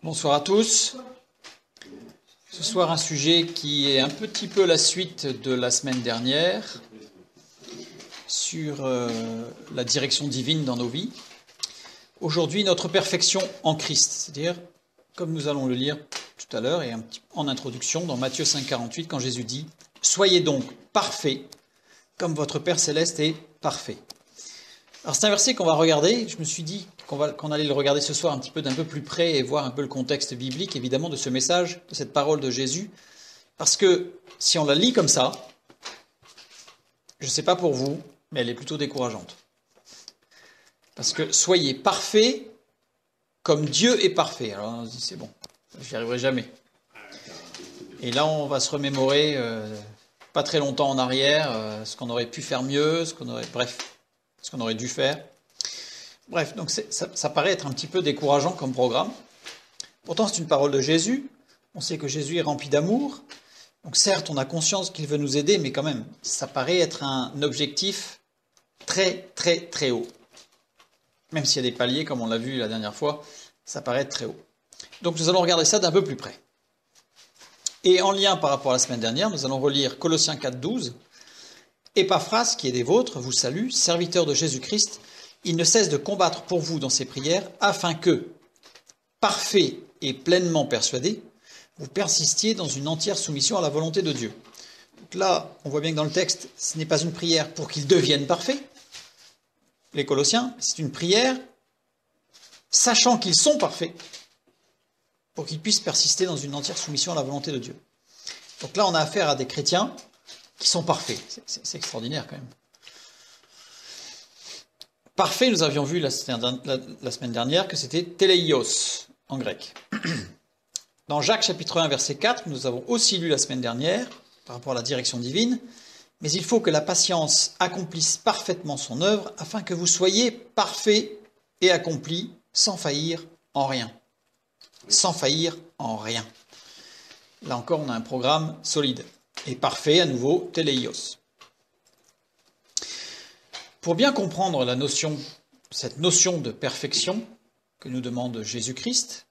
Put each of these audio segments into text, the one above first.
Bonsoir à tous. Ce soir, un sujet qui est un petit peu la suite de la semaine dernière sur la direction divine dans nos vies. Aujourd'hui, notre perfection en Christ, c'est-à-dire, comme nous allons le lire tout à l'heure et en introduction dans Matthieu 5,48, quand Jésus dit « Soyez donc parfaits, comme votre Père Céleste est parfait ». Alors c'est un verset qu'on va regarder, je me suis dit qu'on allait le regarder ce soir d'un peu plus près et voir un peu le contexte biblique, évidemment, de ce message, de cette parole de Jésus. Parce que si on la lit comme ça, je ne sais pas pour vous, mais elle est plutôt décourageante. Parce que soyez parfaits comme Dieu est parfait. Alors on se dit, c'est bon, j'y arriverai jamais. Et là, on va se remémorer, pas très longtemps en arrière, ce qu'on aurait pu faire mieux, ce qu'on aurait dû faire. Bref, donc ça paraît être un petit peu décourageant comme programme. Pourtant, c'est une parole de Jésus. On sait que Jésus est rempli d'amour. Donc certes, on a conscience qu'il veut nous aider, mais quand même, ça paraît être un objectif très, très, très haut. Même s'il y a des paliers, comme on l'a vu la dernière fois, ça paraît être très haut. Donc nous allons regarder ça d'un peu plus près. Et en lien par rapport à la semaine dernière, nous allons relire Colossiens 4,12. Épaphras, qui est des vôtres, vous salue, serviteur de Jésus-Christ. Il ne cesse de combattre pour vous dans ses prières, afin que, parfait et pleinement persuadé, vous persistiez dans une entière soumission à la volonté de Dieu. Donc là, on voit bien que dans le texte, ce n'est pas une prière pour qu'ils deviennent parfaits, les Colossiens, c'est une prière sachant qu'ils sont parfaits, pour qu'ils puissent persister dans une entière soumission à la volonté de Dieu. Donc là, on a affaire à des chrétiens qui sont parfaits. C'est extraordinaire quand même. Parfait, nous avions vu la semaine dernière que c'était teleios en grec. Dans Jacques chapitre 1 verset 4, nous avons aussi lu la semaine dernière par rapport à la direction divine, mais il faut que la patience accomplisse parfaitement son œuvre afin que vous soyez parfaits et accomplis sans faillir en rien. Sans faillir en rien. Là encore, on a un programme solide. Et parfait, à nouveau, teleios. Pour bien comprendre cette notion de perfection que nous demande Jésus-Christ,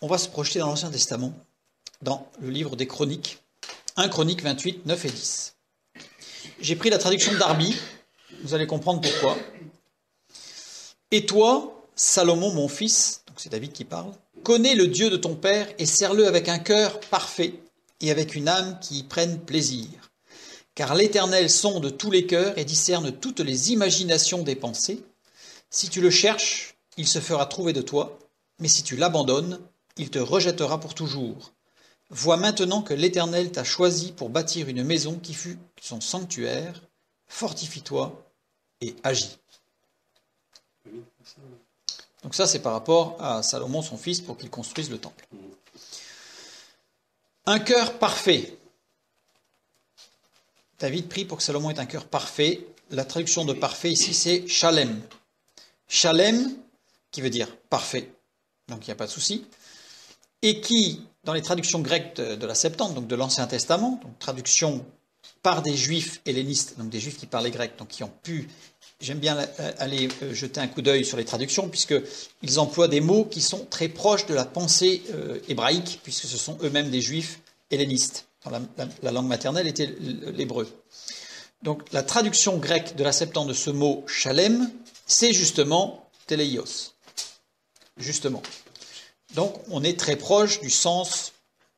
on va se projeter dans l'Ancien Testament, dans le livre des Chroniques, 1 Chroniques 28, 9 et 10. J'ai pris la traduction d'Arby, vous allez comprendre pourquoi. Et toi, Salomon, mon fils, donc c'est David qui parle, connais le Dieu de ton père et sers-le avec un cœur parfait et avec une âme qui y prenne plaisir. Car l'Éternel sonde tous les cœurs et discerne toutes les imaginations des pensées. Si tu le cherches, il se fera trouver de toi, mais si tu l'abandonnes, il te rejettera pour toujours. Vois maintenant que l'Éternel t'a choisi pour bâtir une maison qui fut son sanctuaire. Fortifie-toi et agis. Donc ça, c'est par rapport à Salomon, son fils, pour qu'il construise le temple. Un cœur parfait. David prie pour que Salomon ait un cœur parfait. La traduction de parfait ici, c'est shalem. Shalem, qui veut dire parfait, donc il n'y a pas de souci, et qui, dans les traductions grecques de la Septante, donc de l'Ancien Testament, donc traduction par des juifs hellénistes, donc des juifs qui parlaient grec, donc qui ont pu, j'aime bien aller jeter un coup d'œil sur les traductions, puisqu'ils emploient des mots qui sont très proches de la pensée hébraïque, puisque ce sont eux-mêmes des juifs hellénistes. La langue maternelle était l'hébreu. Donc la traduction grecque de la Septante de ce mot shalem, c'est justement teleios. Justement. Donc on est très proche du sens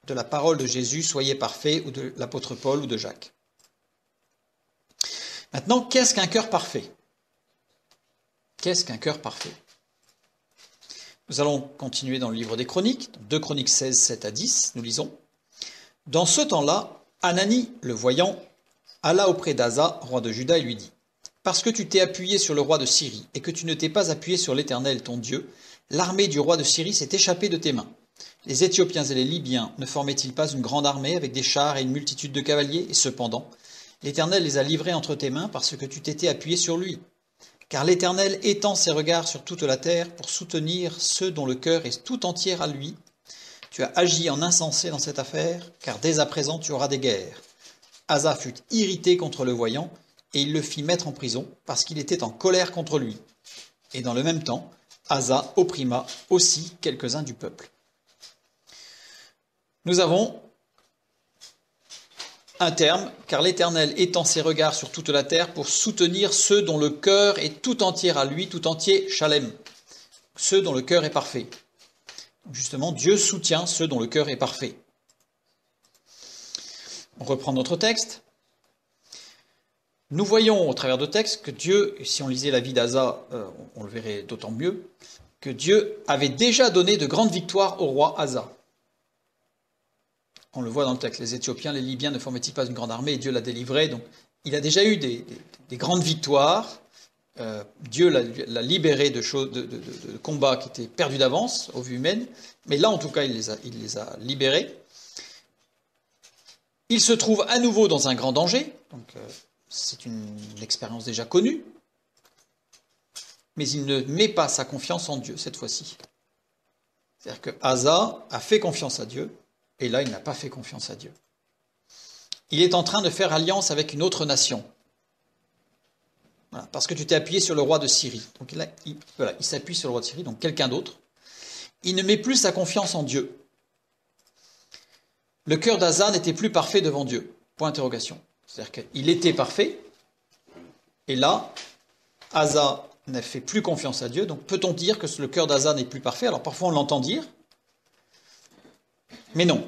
de la parole de Jésus, soyez parfaits, ou de l'apôtre Paul ou de Jacques. Maintenant, qu'est-ce qu'un cœur parfait? Qu'est-ce qu'un cœur parfait? Nous allons continuer dans le livre des Chroniques, 2 Chroniques 16, 7 à 10, nous lisons. Dans ce temps-là, Anani, le voyant, alla auprès d'Asa, roi de Juda, et lui dit « Parce que tu t'es appuyé sur le roi de Syrie, et que tu ne t'es pas appuyé sur l'Éternel, ton Dieu, l'armée du roi de Syrie s'est échappée de tes mains. Les Éthiopiens et les Libyens ne formaient-ils pas une grande armée avec des chars et une multitude de cavaliers? Et cependant, l'Éternel les a livrés entre tes mains parce que tu t'étais appuyé sur lui. Car l'Éternel étend ses regards sur toute la terre pour soutenir ceux dont le cœur est tout entier à lui. Tu as agi en insensé dans cette affaire, car dès à présent tu auras des guerres. Asa fut irrité contre le voyant, et il le fit mettre en prison, parce qu'il était en colère contre lui. Et dans le même temps, Asa opprima aussi quelques-uns du peuple. Nous avons un terme, car l'Éternel étend ses regards sur toute la terre pour soutenir ceux dont le cœur est tout entier à lui, tout entier, Shalem, ceux dont le cœur est parfait. Justement, Dieu soutient ceux dont le cœur est parfait. On reprend notre texte. Nous voyons au travers de texte que Dieu, si on lisait la vie d'Asa, on le verrait d'autant mieux, que Dieu avait déjà donné de grandes victoires au roi Asa. On le voit dans le texte, les Éthiopiens, les Libyens ne formaient-ils pas une grande armée et Dieu l'a délivré. Donc, il a déjà eu des grandes victoires. Dieu l'a libéré de combats qui étaient perdus d'avance aux vues humaines. Mais là, en tout cas, il les a libérés. Il se trouve à nouveau dans un grand danger. Donc, c'est une expérience déjà connue. Mais il ne met pas sa confiance en Dieu cette fois-ci. C'est-à-dire que Asa a fait confiance à Dieu. Et là, il n'a pas fait confiance à Dieu. Il est en train de faire alliance avec une autre nation. Voilà, parce que tu t'es appuyé sur le roi de Syrie. Donc là, il s'appuie sur le roi de Syrie, donc quelqu'un d'autre. Il ne met plus sa confiance en Dieu. Le cœur d'Asa n'était plus parfait devant Dieu. Point d'interrogation. C'est-à-dire qu'il était parfait. Et là, Asa n'a fait plus confiance à Dieu. Donc peut-on dire que le cœur d'Asa n'est plus parfait? Alors parfois on l'entend dire. Mais non,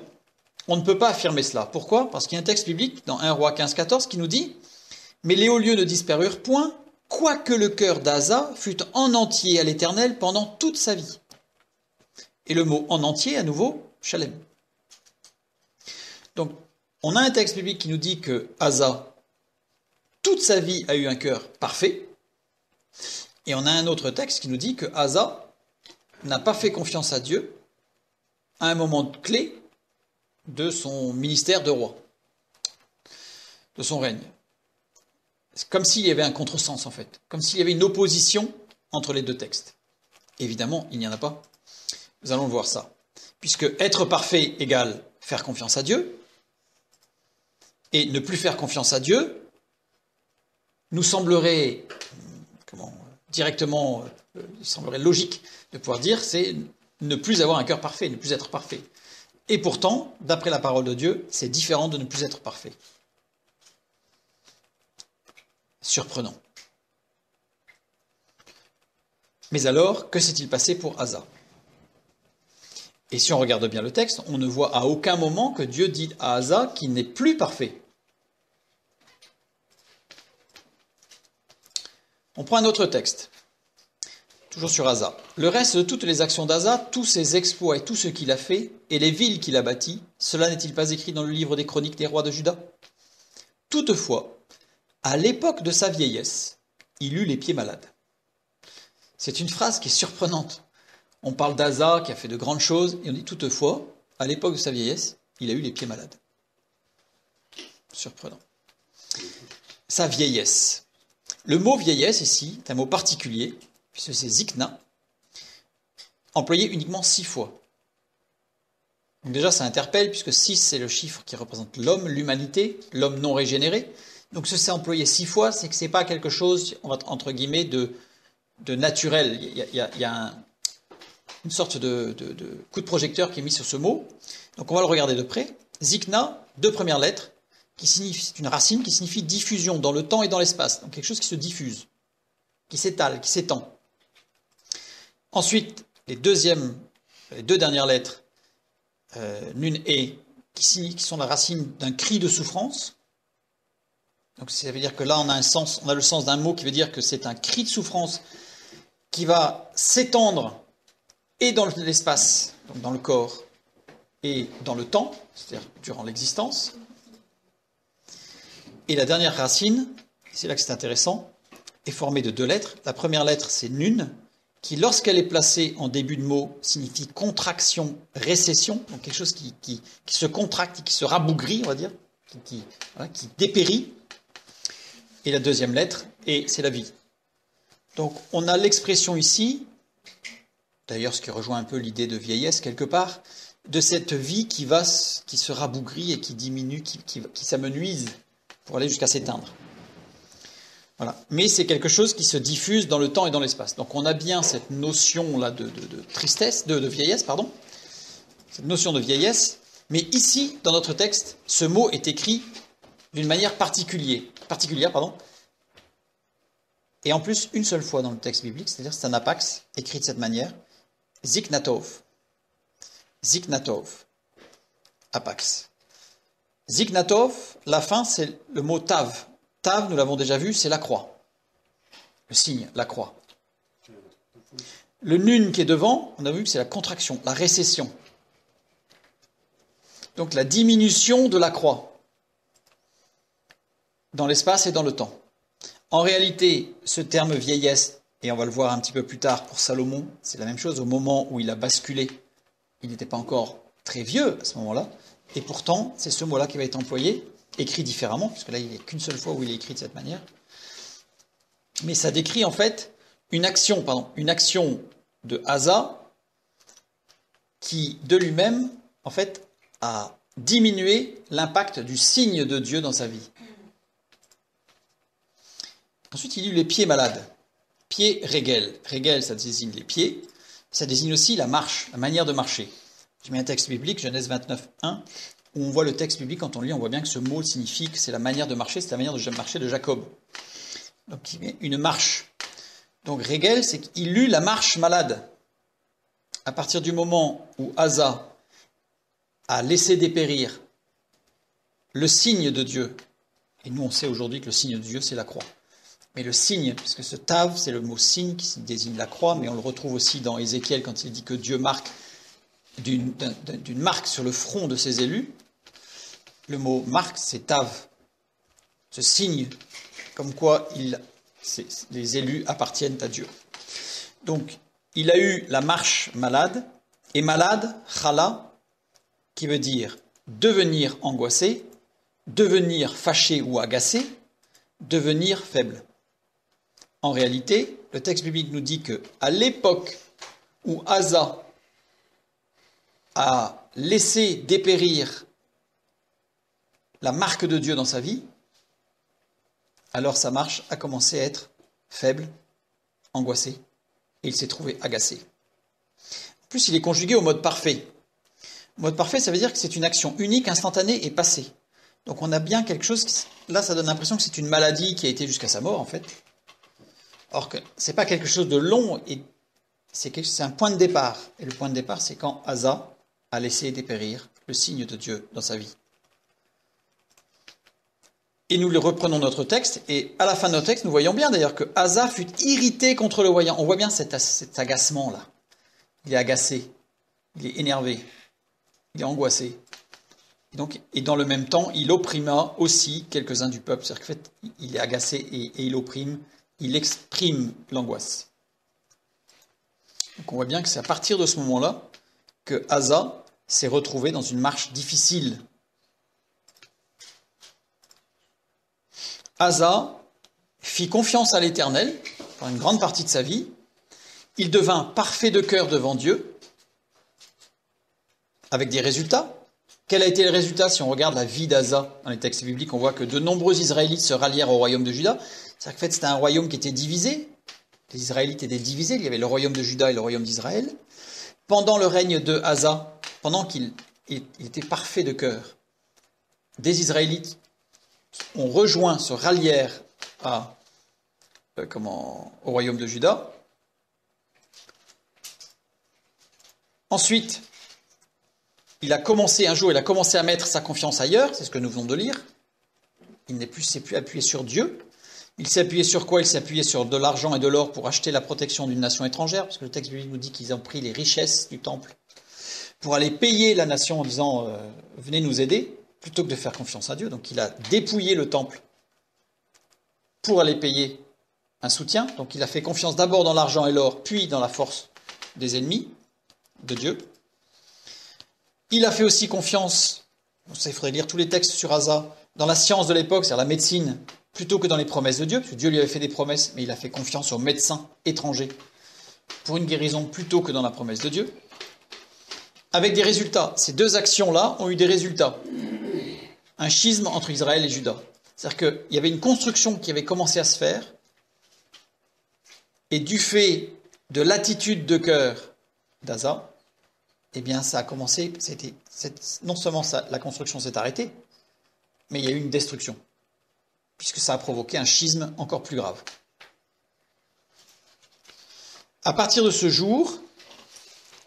on ne peut pas affirmer cela. Pourquoi? Parce qu'il y a un texte biblique dans 1 Roi 15-14 qui nous dit « Mais les hauts lieux ne disparurent point, quoique le cœur d'Asa fût en entier à l'Éternel pendant toute sa vie. » Et le mot « en entier » à nouveau, Shalem. Donc, on a un texte biblique qui nous dit que Asa, toute sa vie, a eu un cœur parfait. Et on a un autre texte qui nous dit que Asa n'a pas fait confiance à Dieu à un moment clé de son ministère de roi, de son règne. C'est comme s'il y avait un contresens en fait, comme s'il y avait une opposition entre les deux textes. Évidemment, il n'y en a pas. Nous allons voir ça. Puisque être parfait égale faire confiance à Dieu, et ne plus faire confiance à Dieu nous semblerait, directement, il semblerait logique de pouvoir dire, c'est ne plus avoir un cœur parfait, ne plus être parfait. Et pourtant, d'après la parole de Dieu, c'est différent de ne plus être parfait. Surprenant. Mais alors, que s'est-il passé pour Asa? Et si on regarde bien le texte, on ne voit à aucun moment que Dieu dit à Asa qu'il n'est plus parfait. On prend un autre texte. Toujours sur Asa. Le reste de toutes les actions d'Asa, tous ses exploits et tout ce qu'il a fait, et les villes qu'il a bâties, cela n'est-il pas écrit dans le livre des chroniques des rois de Juda? Toutefois, à l'époque de sa vieillesse, il eut les pieds malades. C'est une phrase qui est surprenante. On parle d'Asa qui a fait de grandes choses, et on dit toutefois, à l'époque de sa vieillesse, il a eu les pieds malades. Surprenant. Sa vieillesse. Le mot vieillesse ici est un mot particulier, puisque c'est zikna, employé uniquement 6 fois. Donc déjà, ça interpelle, puisque 6, c'est le chiffre qui représente l'homme, l'humanité, l'homme non régénéré. Donc ce c'est employé 6 fois, c'est que ce n'est pas quelque chose, entre guillemets, de naturel. Il y a une sorte de coup de projecteur qui est mis sur ce mot. Donc on va le regarder de près. Zikna, 2 premières lettres, c'est une racine qui signifie diffusion dans le temps et dans l'espace. Donc quelque chose qui se diffuse, qui s'étale, qui s'étend. Ensuite, les 2 dernières lettres, nun et, qui sont la racine d'un cri de souffrance. Donc ça veut dire que là, on a le sens d'un mot qui veut dire que c'est un cri de souffrance qui va s'étendre et dans l'espace, donc dans le corps, et dans le temps, c'est-à-dire durant l'existence. Et la dernière racine, c'est là que c'est intéressant, est formée de 2 lettres. La première lettre, c'est nun, qui, lorsqu'elle est placée en début de mot, signifie contraction, récession, donc quelque chose qui se contracte et qui se rabougrit, on va dire, qui dépérit. Et la deuxième lettre, et c'est la vie. Donc on a l'expression ici, d'ailleurs ce qui rejoint un peu l'idée de vieillesse quelque part, de cette vie qui se rabougrit et qui diminue, qui s'amenuise pour aller jusqu'à s'éteindre. Voilà. Mais c'est quelque chose qui se diffuse dans le temps et dans l'espace. Donc on a bien cette notion-là de tristesse, de vieillesse, pardon. Cette notion de vieillesse. Mais ici, dans notre texte, ce mot est écrit d'une manière particulière. Et en plus, une seule fois dans le texte biblique, c'est-à-dire c'est un apax, écrit de cette manière. Ziknatov. Ziknatov. Apax. Ziknatov, la fin, c'est le mot tav. Tav, nous l'avons déjà vu, c'est la croix. Le signe, la croix. Le nun qui est devant, on a vu que c'est la contraction, la récession. Donc la diminution de la croix dans l'espace et dans le temps. En réalité, ce terme vieillesse, et on va le voir un petit peu plus tard pour Salomon, c'est la même chose. Au moment où il a basculé, il n'était pas encore très vieux à ce moment-là, et pourtant, c'est ce mot-là qui va être employé, écrit différemment, parce que là, il n'y a qu'une seule fois où il est écrit de cette manière. Mais ça décrit en fait une action de Asa qui, de lui-même, en fait, a diminué l'impact du signe de Dieu dans sa vie. Ensuite, il y a eu les pieds malades. Pieds régel. Régel, ça désigne les pieds. Ça désigne aussi la marche, la manière de marcher. J'ai mis un texte biblique, Genèse 29, 1, où on voit le texte biblique, quand on lit, on voit bien que ce mot signifie que c'est la manière de marcher, c'est la manière de marcher de Jacob. Donc, il met une marche. Donc, régel, c'est qu'il eut la marche malade. À partir du moment où Asa a laissé dépérir le signe de Dieu, et nous on sait aujourd'hui que le signe de Dieu c'est la croix, mais le signe, puisque ce tav c'est le mot signe qui désigne la croix, mais on le retrouve aussi dans Ézéchiel quand il dit que Dieu marque d'une marque sur le front de ses élus, le mot marque c'est tav, ce signe comme quoi les élus appartiennent à Dieu. Donc il a eu la marche malade, et malade, chala, qui veut dire devenir angoissé, devenir fâché ou agacé, devenir faible. En réalité, le texte biblique nous dit que à l'époque où Asa a laissé dépérir la marque de Dieu dans sa vie, alors sa marche a commencé à être faible, angoissée, et il s'est trouvé agacé. En plus, il est conjugué au mode parfait. Mode parfait, ça veut dire que c'est une action unique, instantanée et passée. Donc on a bien quelque chose, là ça donne l'impression que c'est une maladie qui a été jusqu'à sa mort en fait. Or que c'est pas quelque chose de long, et c'est un point de départ. Et le point de départ, c'est quand Asa a laissé dépérir le signe de Dieu dans sa vie. Et nous reprenons notre texte, et à la fin de notre texte, nous voyons bien d'ailleurs que Asa fut irrité contre le voyant. On voit bien cet agacement là. Il est agacé, il est énervé. Il est angoissé. Et dans le même temps, il opprima aussi quelques-uns du peuple. C'est-à-dire qu'en fait, il est agacé et il opprime, il exprime l'angoisse. Donc on voit bien que c'est à partir de ce moment-là que Asa s'est retrouvé dans une marche difficile. Asa fit confiance à l'Éternel pendant une grande partie de sa vie. Il devint parfait de cœur devant Dieu, avec des résultats. Quel a été le résultat? Si on regarde la vie d'Asa dans les textes bibliques, on voit que de nombreux Israélites se rallièrent au royaume de Juda. C'est-à-dire qu'en fait, c'était un royaume qui était divisé. Les Israélites étaient divisés. Il y avait le royaume de Juda et le royaume d'Israël. Pendant le règne de Asa, pendant qu'il était parfait de cœur, des Israélites ont rejoint, se rallièrent au royaume de Juda. Ensuite, il a commencé à mettre sa confiance ailleurs, c'est ce que nous venons de lire. Il s'est plus appuyé sur Dieu. Il s'est appuyé sur quoi? Il s'est appuyé sur de l'argent et de l'or pour acheter la protection d'une nation étrangère, parce que le texte biblique nous dit qu'ils ont pris les richesses du temple pour aller payer la nation en disant venez nous aider, plutôt que de faire confiance à Dieu. Donc il a dépouillé le temple pour aller payer un soutien. Donc il a fait confiance d'abord dans l'argent et l'or, puis dans la force des ennemis de Dieu. Il a fait aussi confiance, ça il faudrait lire tous les textes sur Asa, dans la science de l'époque, c'est-à-dire la médecine, plutôt que dans les promesses de Dieu, parce que Dieu lui avait fait des promesses, mais il a fait confiance aux médecins étrangers pour une guérison plutôt que dans la promesse de Dieu. Avec des résultats. Ces deux actions-là ont eu des résultats. Un schisme entre Israël et Juda. C'est-à-dire qu'il y avait une construction qui avait commencé à se faire, Et du fait de l'attitude de cœur d'Asa, eh bien, ça a commencé, non seulement la construction s'est arrêtée, mais il y a eu une destruction, puisque ça a provoqué un schisme encore plus grave. À partir de ce jour,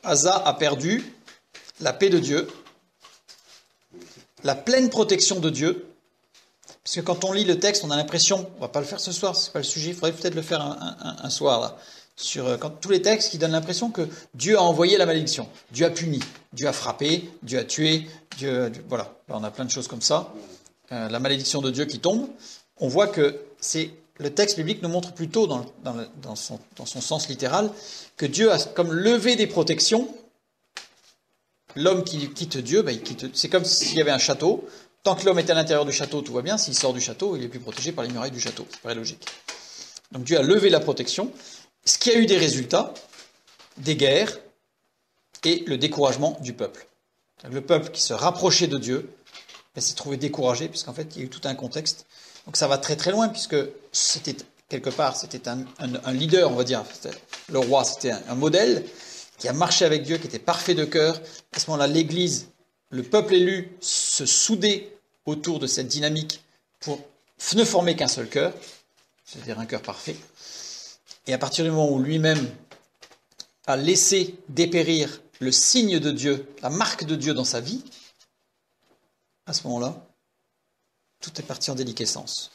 Asa a perdu la paix de Dieu, la pleine protection de Dieu, parce que quand on lit le texte, on a l'impression, on va pas le faire ce soir, c'est pas le sujet, il faudrait peut-être le faire un soir là, sur tous les textes qui donnent l'impression que Dieu a envoyé la malédiction, Dieu a puni, Dieu a frappé, Dieu a tué, voilà, là, on a plein de choses comme ça, la malédiction de Dieu qui tombe. On voit que le texte biblique nous montre plutôt dans son sens littéral que Dieu a comme levé des protections. L'homme qui quitte Dieu, c'est comme s'il y avait un château. Tant que l'homme est à l'intérieur du château, tout va bien. S'il sort du château, il est plus protégé par les murailles du château. Ça paraît logique. Donc Dieu a levé la protection, ce qui a eu des résultats, des guerres et le découragement du peuple. Le peuple qui se rapprochait de Dieu s'est trouvé découragé, puisqu'en fait, il y a eu tout un contexte. Donc ça va très très loin, puisque c'était quelque part, c'était un leader, on va dire. Le roi, c'était un modèle qui a marché avec Dieu, qui était parfait de cœur. À ce moment-là, l'Église, le peuple élu, se soudait autour de cette dynamique pour ne former qu'un seul cœur, c'est-à-dire un cœur parfait. Et à partir du moment où lui-même a laissé dépérir le signe de Dieu, la marque de Dieu dans sa vie, à ce moment-là, tout est parti en déliquescence.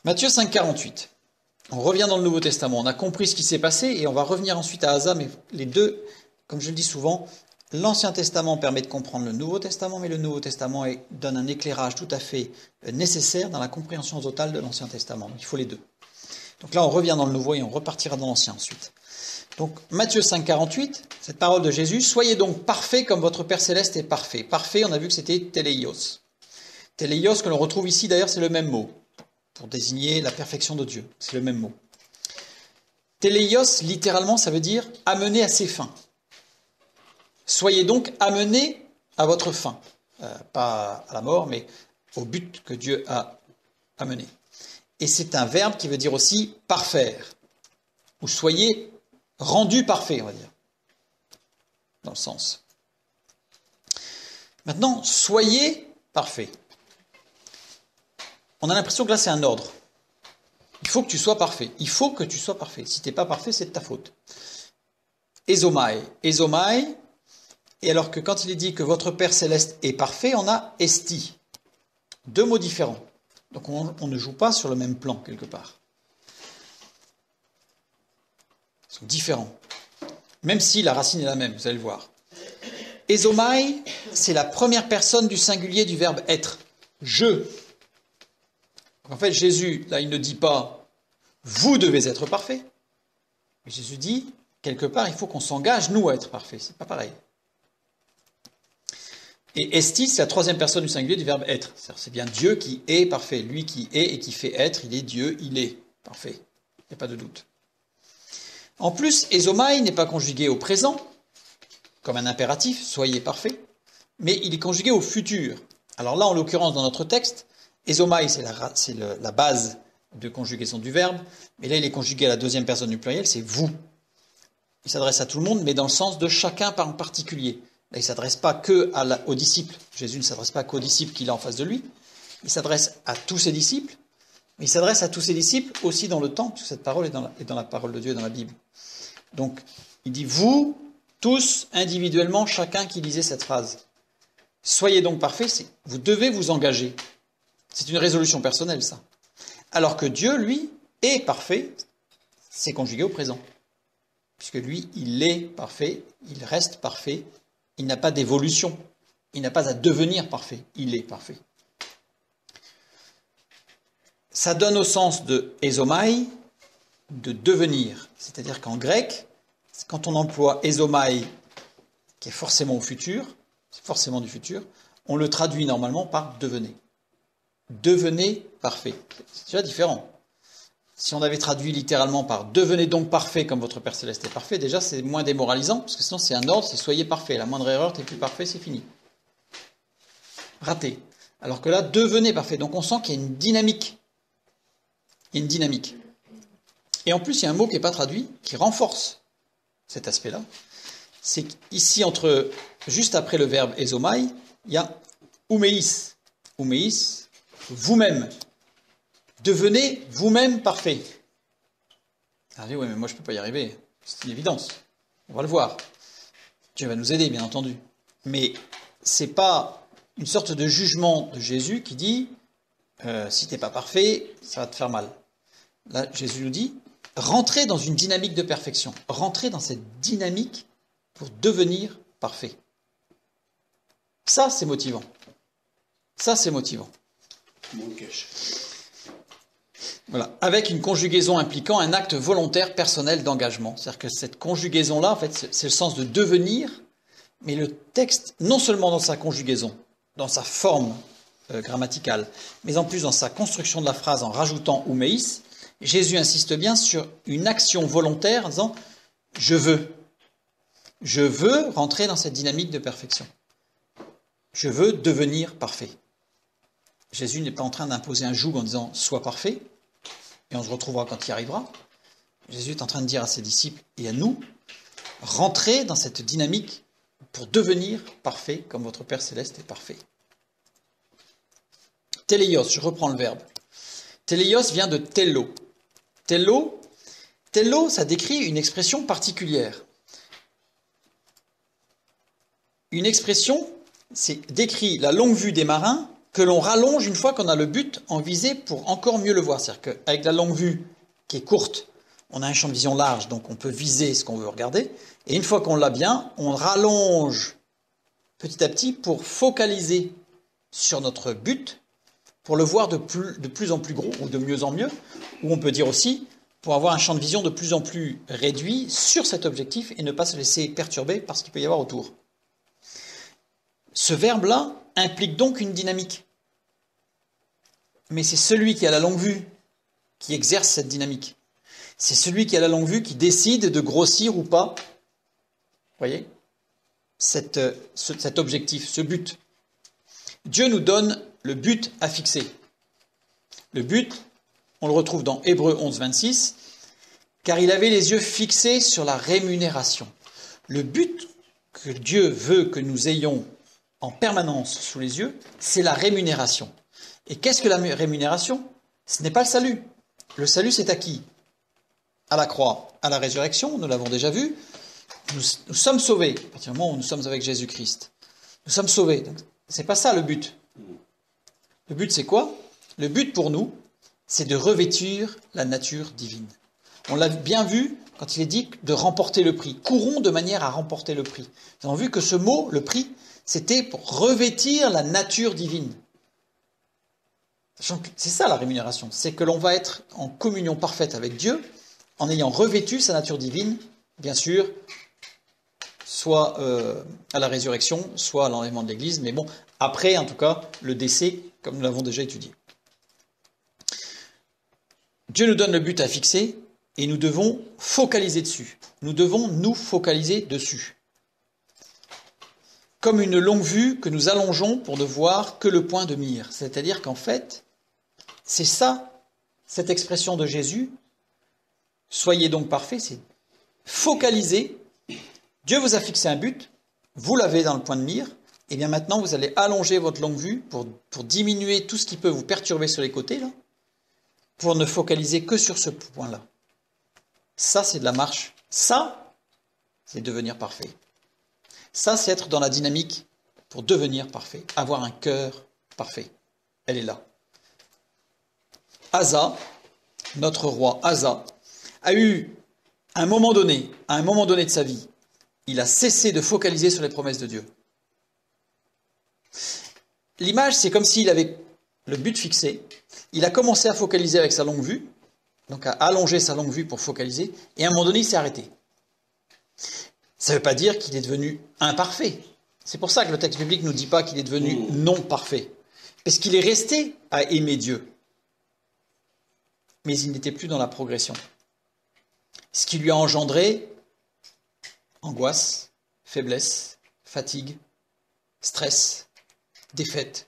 Matthieu 5, 48. On revient dans le Nouveau Testament. On a compris ce qui s'est passé et on va revenir ensuite à Asa, mais les deux, comme je le dis souvent, l'Ancien Testament permet de comprendre le Nouveau Testament, mais le Nouveau Testament donne un éclairage tout à fait nécessaire dans la compréhension totale de l'Ancien Testament. Il faut les deux. Donc là, on revient dans le Nouveau et on repartira dans l'Ancien ensuite. Donc Matthieu 5, 48, cette parole de Jésus, « Soyez donc parfaits comme votre Père Céleste est parfait ». Parfait, on a vu que c'était téléios. Téléios, que l'on retrouve ici, d'ailleurs, c'est le même mot, pour désigner la perfection de Dieu. C'est le même mot. Téléios, littéralement, ça veut dire « amener à ses fins ». Soyez donc amenés à votre fin. Pas à la mort, mais au but que Dieu a amené. Et c'est un verbe qui veut dire aussi « parfaire ». Ou « soyez rendus parfaits », on va dire. Dans le sens. Maintenant, « soyez parfaits ». On a l'impression que là, c'est un ordre. Il faut que tu sois parfait. Il faut que tu sois parfait. Si tu n'es pas parfait, c'est de ta faute. Ezomai. Ezomai. Et alors que quand il est dit que votre Père Céleste est parfait, on a esti. Deux mots différents. Donc on ne joue pas sur le même plan, quelque part. Ils sont différents. Même si la racine est la même, vous allez le voir. Ezomai, c'est la première personne du singulier du verbe être. Je. En fait, Jésus, là, il ne dit pas « vous devez être parfait ». Mais Jésus dit, quelque part, il faut qu'on s'engage, nous, à être parfaits. C'est pas pareil. Et esti, c'est la troisième personne du singulier du verbe être. C'est bien Dieu qui est parfait. Lui qui est et qui fait être, il est Dieu, il est parfait. Il n'y a pas de doute. En plus, ezomai n'est pas conjugué au présent, comme un impératif, soyez parfait, mais il est conjugué au futur. Alors là, en l'occurrence, dans notre texte, ezomai, c'est la base de conjugaison du verbe, mais là, il est conjugué à la deuxième personne du pluriel, c'est vous. Il s'adresse à tout le monde, mais dans le sens de chacun en particulier. Là, il ne s'adresse pas aux disciples. Jésus ne s'adresse pas qu'aux disciples qu'il a en face de lui. Il s'adresse à tous ses disciples, mais il s'adresse à tous ses disciples aussi dans le temps, puisque cette parole est dans la parole de Dieu, dans la Bible. Donc, il dit, vous, tous, individuellement, chacun qui lisait cette phrase. Soyez donc parfaits, vous devez vous engager. C'est une résolution personnelle, ça. Alors que Dieu, lui, est parfait, c'est conjugué au présent. Puisque lui, il est parfait, il reste parfait, il n'a pas d'évolution, il n'a pas à devenir parfait, il est parfait. Ça donne au sens de ezomai, de devenir. C'est-à-dire qu'en grec, quand on emploie ezomai, qui est forcément au futur, c'est forcément du futur, on le traduit normalement par devenez. Devenez parfait. C'est déjà différent. Si on avait traduit littéralement par « devenez donc parfait comme votre Père Céleste est parfait », déjà c'est moins démoralisant, parce que sinon c'est un ordre, c'est « soyez parfait ». La moindre erreur, t'es plus parfait, c'est fini. Raté. Alors que là, devenez parfait. Donc on sent qu'il y a une dynamique. Il y a une dynamique. Et en plus, il y a un mot qui n'est pas traduit, qui renforce cet aspect-là. C'est qu'ici, juste après le verbe ezomai, il y a oumeis. Oumeis, vous-même. Devenez vous-même parfait. Ah oui, mais moi je ne peux pas y arriver. C'est une évidence. On va le voir. Dieu va nous aider, bien entendu. Mais ce n'est pas une sorte de jugement de Jésus qui dit si tu n'es pas parfait, ça va te faire mal. Là, Jésus nous dit rentrez dans une dynamique de perfection. Rentrez dans cette dynamique pour devenir parfait. Ça, c'est motivant. Ça, c'est motivant. Voilà. Avec une conjugaison impliquant un acte volontaire personnel d'engagement. C'est-à-dire que cette conjugaison-là, en fait, c'est le sens de devenir, mais le texte, non seulement dans sa conjugaison, dans sa forme grammaticale, mais en plus dans sa construction de la phrase en rajoutant oumeis, Jésus insiste bien sur une action volontaire en disant « je veux ». Je veux rentrer dans cette dynamique de perfection. Je veux devenir parfait. Jésus n'est pas en train d'imposer un joug en disant « sois parfait », et on se retrouvera quand il y arrivera. Jésus est en train de dire à ses disciples et à nous, rentrez dans cette dynamique pour devenir parfait, comme votre Père Céleste est parfait. Téléios, je reprends le verbe. Téléios vient de tello. Tello, ça décrit une expression particulière. Une expression, c'est décrit la longue vue des marins que l'on rallonge une fois qu'on a le but en visée pour encore mieux le voir. C'est-à-dire qu'avec la longue vue qui est courte, on a un champ de vision large, donc on peut viser ce qu'on veut regarder. Et une fois qu'on l'a bien, on rallonge petit à petit pour focaliser sur notre but, pour le voir de plus en plus gros ou de mieux en mieux, ou on peut dire aussi pour avoir un champ de vision de plus en plus réduit sur cet objectif et ne pas se laisser perturber par ce qu'il peut y avoir autour. Ce verbe-là implique donc une dynamique. Mais c'est celui qui a la longue vue qui exerce cette dynamique. C'est celui qui a la longue vue qui décide de grossir ou pas, vous voyez, cet objectif, ce but. Dieu nous donne le but à fixer. Le but, on le retrouve dans Hébreux 11, 26, car il avait les yeux fixés sur la rémunération. Le but que Dieu veut que nous ayons en permanence sous les yeux, c'est la rémunération. Et qu'est-ce que la rémunération? Ce n'est pas le salut. Le salut, c'est à qui? À la croix, à la résurrection, nous l'avons déjà vu. Nous sommes sauvés, à partir du moment où nous sommes avec Jésus-Christ. Nous sommes sauvés. Ce n'est pas ça le but. Le but, c'est quoi? Le but pour nous, c'est de revêtir la nature divine. On l'a bien vu quand il est dit de remporter le prix. Courons de manière à remporter le prix. Nous avons vu que ce mot, le prix, c'était pour revêtir la nature divine. C'est ça la rémunération, c'est que l'on va être en communion parfaite avec Dieu en ayant revêtu sa nature divine, bien sûr, soit à la résurrection, soit à l'enlèvement de l'Église, mais bon, après en tout cas, le décès, comme nous l'avons déjà étudié. Dieu nous donne le but à fixer et nous devons focaliser dessus. Nous devons nous focaliser dessus. Comme une longue vue que nous allongeons pour ne voir que le point de mire. C'est-à-dire qu'en fait, c'est ça, cette expression de Jésus, soyez donc parfaits, c'est focaliser. Dieu vous a fixé un but, vous l'avez dans le point de mire, et bien maintenant vous allez allonger votre longue vue pour diminuer tout ce qui peut vous perturber sur les côtés, là, pour ne focaliser que sur ce point-là. Ça, c'est de la marche. Ça, c'est devenir parfait. Ça, c'est être dans la dynamique pour devenir parfait, avoir un cœur parfait. Elle est là. Asa, notre roi Asa, a eu à un moment donné de sa vie, il a cessé de focaliser sur les promesses de Dieu. L'image, c'est comme s'il avait le but fixé, il a commencé à focaliser avec sa longue vue, donc à allonger sa longue vue pour focaliser, et à un moment donné, il s'est arrêté. Ça ne veut pas dire qu'il est devenu imparfait. C'est pour ça que le texte biblique ne nous dit pas qu'il est devenu non parfait. Parce qu'il est resté à aimer Dieu. Mais il n'était plus dans la progression. Ce qui lui a engendré angoisse, faiblesse, fatigue, stress, défaite.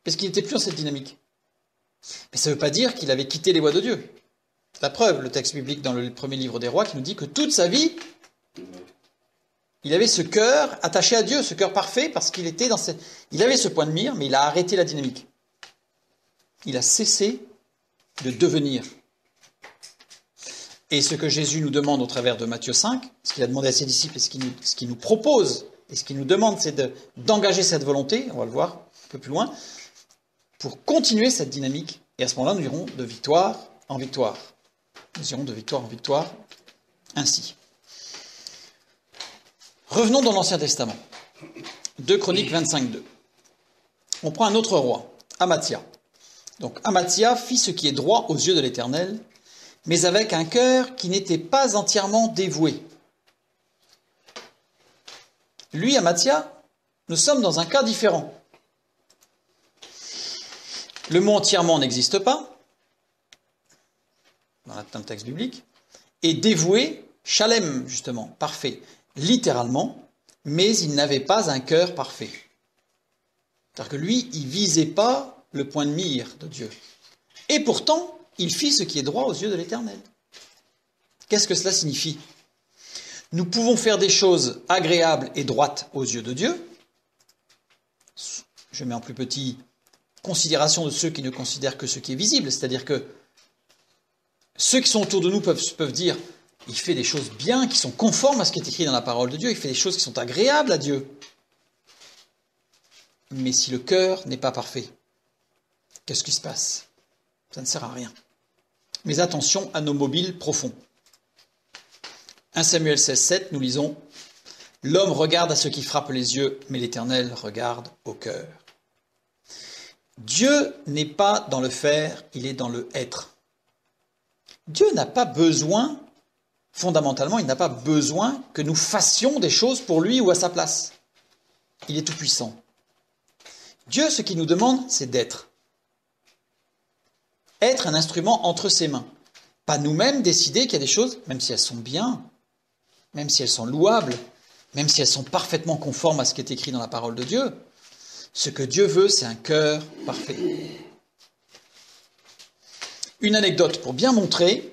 Parce qu'il n'était plus dans cette dynamique. Mais ça ne veut pas dire qu'il avait quitté les voies de Dieu. La preuve, le texte biblique dans le premier livre des rois qui nous dit que toute sa vie, il avait ce cœur attaché à Dieu, ce cœur parfait, parce qu'il était il avait ce point de mire, mais il a arrêté la dynamique. Il a cessé de devenir. Et ce que Jésus nous demande au travers de Matthieu 5, ce qu'il a demandé à ses disciples et ce qu'il nous propose, et ce qu'il nous demande, c'est d'engager cette volonté, on va le voir un peu plus loin, pour continuer cette dynamique. Et à ce moment-là, nous irons de victoire en victoire. Nous irons de victoire en victoire ainsi. Revenons dans l'Ancien Testament. 2 Chroniques 25:2. On prend un autre roi, Amathia. Donc Amathia fit ce qui est droit aux yeux de l'Éternel, mais avec un cœur qui n'était pas entièrement dévoué. Lui, Amathia, nous sommes dans un cas différent. Le mot entièrement n'existe pas dans le texte biblique, et dévoué, shalem, justement, parfait, littéralement, mais il n'avait pas un cœur parfait. C'est-à-dire que lui, il ne visait pas le point de mire de Dieu. Et pourtant, il fit ce qui est droit aux yeux de l'Éternel. Qu'est-ce que cela signifie? Nous pouvons faire des choses agréables et droites aux yeux de Dieu. Je mets en plus petit considération de ceux qui ne considèrent que ce qui est visible, c'est-à-dire que ceux qui sont autour de nous peuvent dire « il fait des choses bien, qui sont conformes à ce qui est écrit dans la parole de Dieu, il fait des choses qui sont agréables à Dieu ». Mais si le cœur n'est pas parfait, qu'est-ce qui se passe? Ça ne sert à rien. Mais attention à nos mobiles profonds. 1 Samuel 16:7, nous lisons « L'homme regarde à ce qui frappe les yeux, mais l'Éternel regarde au cœur ». Dieu n'est pas dans le faire, il est dans le être. Dieu n'a pas besoin, fondamentalement, il n'a pas besoin que nous fassions des choses pour lui ou à sa place. Il est tout-puissant. Dieu, ce qu'il nous demande, c'est d'être. Être un instrument entre ses mains. Pas nous-mêmes décider qu'il y a des choses, même si elles sont bien, même si elles sont louables, même si elles sont parfaitement conformes à ce qui est écrit dans la parole de Dieu. Ce que Dieu veut, c'est un cœur parfait. Une anecdote pour bien montrer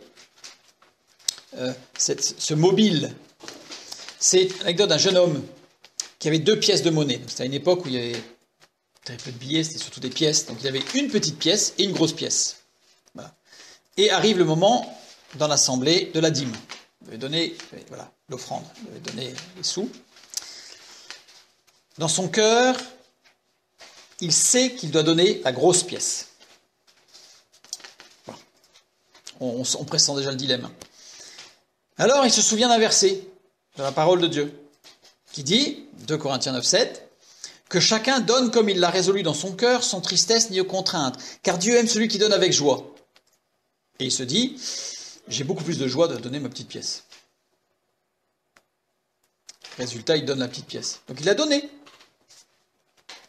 ce mobile. C'est l'anecdote d'un jeune homme qui avait 2 pièces de monnaie. C'était à une époque où il y avait très peu de billets, c'était surtout des pièces. Donc il avait une petite pièce et une grosse pièce. Voilà. Et arrive le moment dans l'assemblée de la dîme. Il devait donner l'offrande, il devait donner les sous. Dans son cœur, il sait qu'il doit donner la grosse pièce. Voilà. On pressent déjà le dilemme. Alors il se souvient d'un verset de la parole de Dieu qui dit, 2 Corinthiens 9:7, que chacun donne comme il l'a résolu dans son cœur, sans tristesse ni contrainte, car Dieu aime celui qui donne avec joie. Et il se dit, j'ai beaucoup plus de joie de donner ma petite pièce. Résultat, il donne la petite pièce. Donc il a donné.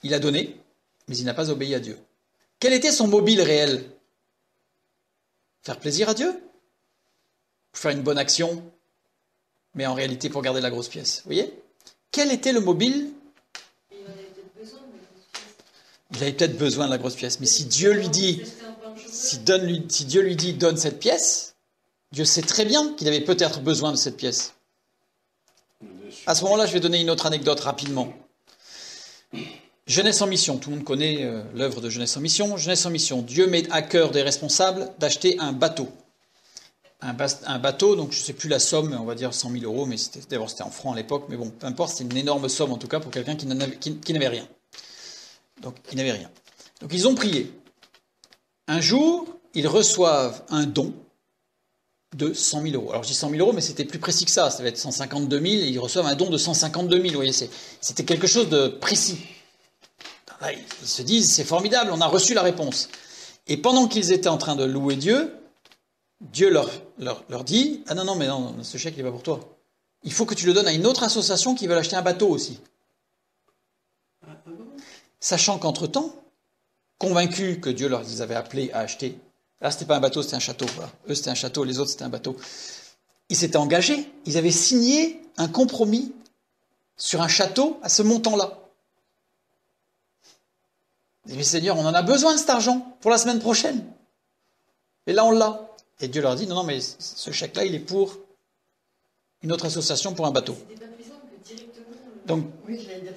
Il a donné, mais il n'a pas obéi à Dieu. Quel était son mobile réel? Faire plaisir à Dieu? Faire une bonne action, mais en réalité pour garder la grosse pièce. Vous voyez? Quel était le mobile? Il avait peut-être besoin de la grosse pièce, mais si Dieu lui dit, si Dieu lui dit donne cette pièce, Dieu sait très bien qu'il avait peut-être besoin de cette pièce. À ce moment-là, je vais donner une autre anecdote rapidement. Jeunesse en mission, tout le monde connaît l'œuvre de Jeunesse en mission. Jeunesse en mission, Dieu met à cœur des responsables d'acheter un bateau. Un bateau, donc je ne sais plus la somme, on va dire 100 000 euros, mais c'était en francs à l'époque, mais bon, peu importe, c'est une énorme somme en tout cas pour quelqu'un qui n'avait rien. Donc ils n'avaient rien. Donc ils ont prié. Un jour, ils reçoivent un don de 100 000 euros. Alors je dis 100 000 euros, mais c'était plus précis que ça, ça va être 152 000, et ils reçoivent un don de 152 000, vous voyez, c'était quelque chose de précis. Là, ils se disent, c'est formidable, on a reçu la réponse. Et pendant qu'ils étaient en train de louer Dieu, Dieu leur dit, ah non, mais non, ce chèque n'est pas pour toi. Il faut que tu le donnes à une autre association qui veut acheter un bateau aussi. Sachant qu'entre-temps, convaincus que Dieu les avait appelés à acheter, là c'était pas un bateau, c'était un château, voilà. Eux c'était un château, les autres c'était un bateau. Ils s'étaient engagés, ils avaient signé un compromis sur un château à ce montant-là. Ils disaient, mais Seigneur, on en a besoin de cet argent pour la semaine prochaine. Et là on l'a. Et Dieu leur dit, non, non, mais ce chèque-là, il est pour une autre association pour un bateau. Donc,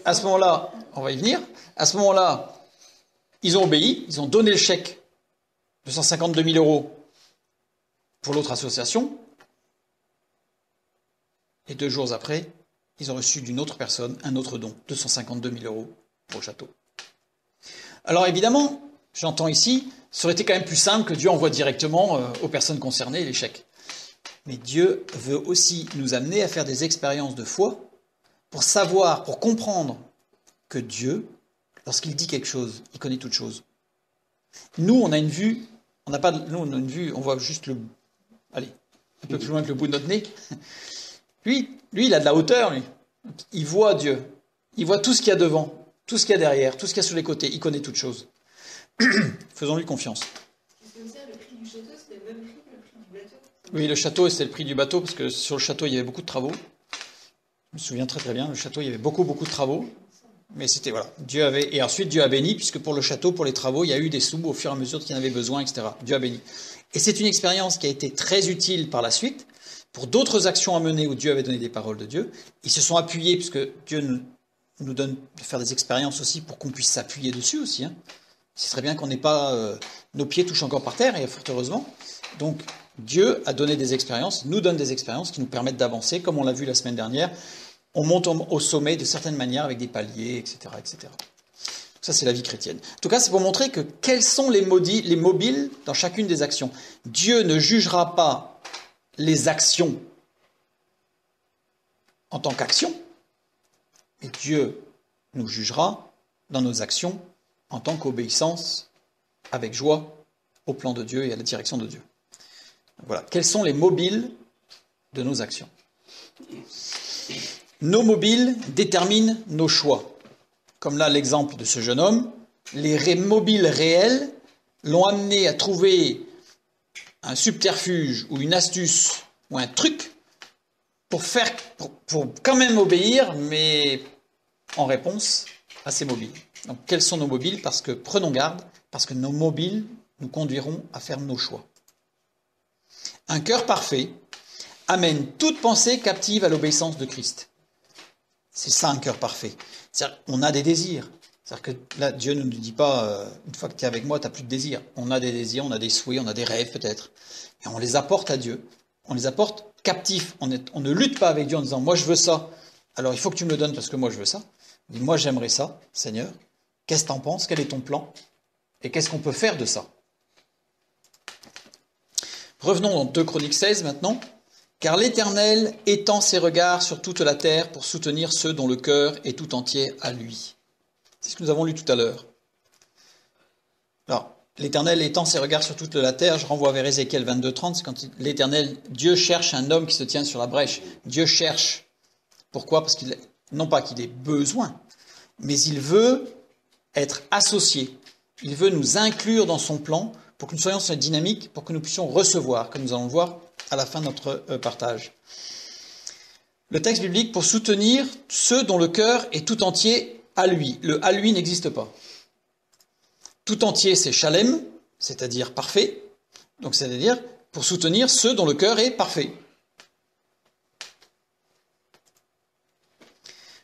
à ce moment-là, on va y venir, à ce moment-là, ils ont obéi, ils ont donné le chèque de 152 000 euros pour l'autre association, et 2 jours après, ils ont reçu d'une autre personne un autre don, 252 000 euros pour le château. Alors évidemment, j'entends ici, ça aurait été quand même plus simple que Dieu envoie directement aux personnes concernées les chèques. Mais Dieu veut aussi nous amener à faire des expériences de foi pour savoir, pour comprendre que Dieu, lorsqu'il dit quelque chose, il connaît toute chose. Nous, on a une vue, on a une vue, on voit juste un peu plus loin que le bout de notre nez. Lui, il a de la hauteur, lui. Il voit Dieu. Il voit tout ce qu'il y a devant, tout ce qu'il y a derrière, tout ce qu'il y a sur les côtés. Il connaît toutes choses. Faisons-lui confiance. Le prix du château, c'était le même prix que le prix du bateau? Oui, le château, c'était le prix du bateau, parce que sur le château, il y avait beaucoup de travaux. Je me souviens très très bien, le château, il y avait beaucoup de travaux. Mais c'était, voilà, et ensuite Dieu a béni, puisque pour le château, pour les travaux, il y a eu des sous au fur et à mesure qu'il y en avait besoin, etc. Dieu a béni. Et c'est une expérience qui a été très utile par la suite, pour d'autres actions à mener où Dieu avait donné des paroles de Dieu. Ils se sont appuyés, puisque Dieu nous donne de faire des expériences aussi pour qu'on puisse s'appuyer dessus aussi. Hein. Ce serait bien qu'on n'ait pas... nos pieds touchent encore par terre, et fort heureusement. Donc, Dieu a donné des expériences, nous donne des expériences qui nous permettent d'avancer, comme on l'a vu la semaine dernière. On monte au sommet de certaines manières avec des paliers, etc. etc. Ça, c'est la vie chrétienne. En tout cas, c'est pour montrer que quels sont les mobiles dans chacune des actions. Dieu ne jugera pas les actions en tant qu'action, mais Dieu nous jugera dans nos actions en tant qu'obéissance avec joie au plan de Dieu et à la direction de Dieu. Voilà. Quels sont les mobiles de nos actions? Nos mobiles déterminent nos choix. Comme là, l'exemple de ce jeune homme, les mobiles réels l'ont amené à trouver un subterfuge ou une astuce ou un truc pour quand même obéir, mais en réponse à ces mobiles. Donc, quels sont nos mobiles? Parce que, prenons garde, parce que nos mobiles nous conduiront à faire nos choix. Un cœur parfait amène toute pensée captive à l'obéissance de Christ. C'est ça un cœur parfait. C'est-à-dire qu'on a des désirs. C'est-à-dire que là, Dieu ne nous dit pas, une fois que tu es avec moi, tu n'as plus de désirs. On a des désirs, on a des souhaits, on a des rêves peut-être. Et on les apporte à Dieu. On les apporte captifs. On ne lutte pas avec Dieu en disant, moi je veux ça. Alors il faut que tu me le donnes parce que moi je veux ça. On dit, moi j'aimerais ça, Seigneur. Qu'est-ce que tu en penses? Quel est ton plan? Et qu'est-ce qu'on peut faire de ça? Revenons dans 2 Chroniques 16 maintenant. Car l'Éternel étend ses regards sur toute la terre pour soutenir ceux dont le cœur est tout entier à lui. C'est ce que nous avons lu tout à l'heure. Alors, l'Éternel étend ses regards sur toute la terre, je renvoie vers Ézéchiel 22-30, c'est quand l'Éternel, Dieu cherche un homme qui se tient sur la brèche. Dieu cherche. Pourquoi? Parce non pas qu'il ait besoin, mais il veut être associé. Il veut nous inclure dans son plan pour que nous soyons sur cette dynamique, pour que nous puissions recevoir, comme nous allons le voir à la fin de notre partage. Le texte biblique pour soutenir ceux dont le cœur est tout entier à lui. Le « à lui » n'existe pas. Tout entier, c'est shalem, c'est-à-dire parfait. Donc, c'est-à-dire pour soutenir ceux dont le cœur est parfait.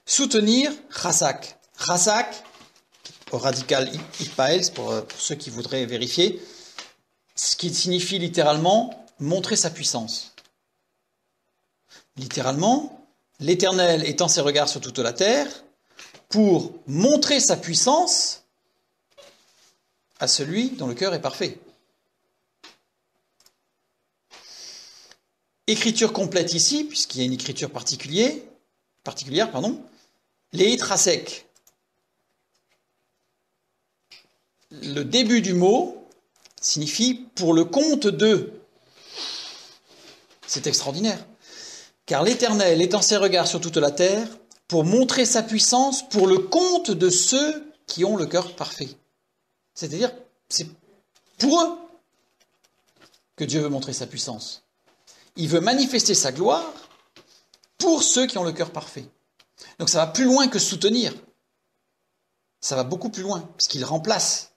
Soutenir, chasak. Chasak, au radical hitpael, pour ceux qui voudraient vérifier, ce qui signifie littéralement montrer sa puissance. Littéralement, l'Éternel étend ses regards sur toute la terre pour montrer sa puissance à celui dont le cœur est parfait. Écriture complète ici, puisqu'il y a une écriture particulière, les hitrasek. Le début du mot signifie pour le compte de. C'est extraordinaire. Car l'Éternel étend ses regards sur toute la terre pour montrer sa puissance pour le compte de ceux qui ont le cœur parfait. C'est-à-dire, c'est pour eux que Dieu veut montrer sa puissance. Il veut manifester sa gloire pour ceux qui ont le cœur parfait. Donc ça va plus loin que soutenir. Ça va beaucoup plus loin, puisqu'il remplace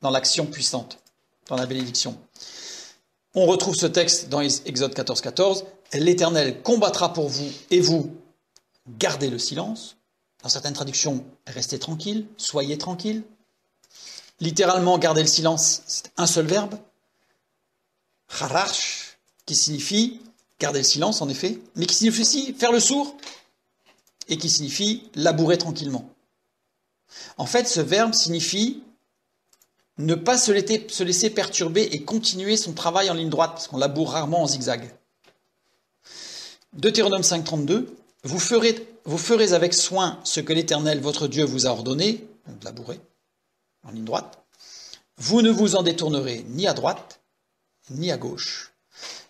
dans l'action puissante, dans la bénédiction. On retrouve ce texte dans Exode 14, 14. L'Éternel combattra pour vous et vous gardez le silence. Dans certaines traductions, restez tranquille, soyez tranquille. Littéralement, garder le silence, c'est un seul verbe. Hararsh, qui signifie garder le silence, en effet, mais qui signifie aussi faire le sourd et qui signifie labourer tranquillement. En fait, ce verbe signifie ne pas se laisser perturber et continuer son travail en ligne droite, parce qu'on laboure rarement en zigzag. Deutéronome 5, 32, vous ferez avec soin ce que l'Éternel, votre Dieu, vous a ordonné, donc labourer en ligne droite. Vous ne vous en détournerez ni à droite, ni à gauche.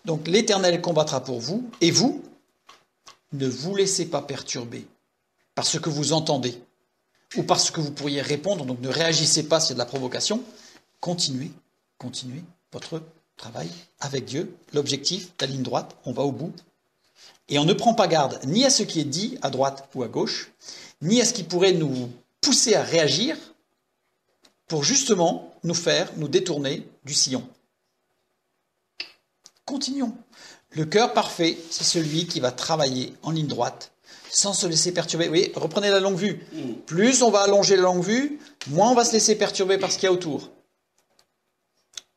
Donc l'Éternel combattra pour vous, et vous, ne vous laissez pas perturber par ce que vous entendez, ou par ce que vous pourriez répondre, donc ne réagissez pas s'il y a de la provocation, continuez votre travail avec Dieu, l'objectif, la ligne droite, on va au bout. Et on ne prend pas garde ni à ce qui est dit à droite ou à gauche, ni à ce qui pourrait nous pousser à réagir pour justement nous détourner du sillon. Continuons. Le cœur parfait, c'est celui qui va travailler en ligne droite, sans se laisser perturber. Oui, reprenez la longue vue. Plus on va allonger la longue vue, moins on va se laisser perturber par ce qu'il y a autour.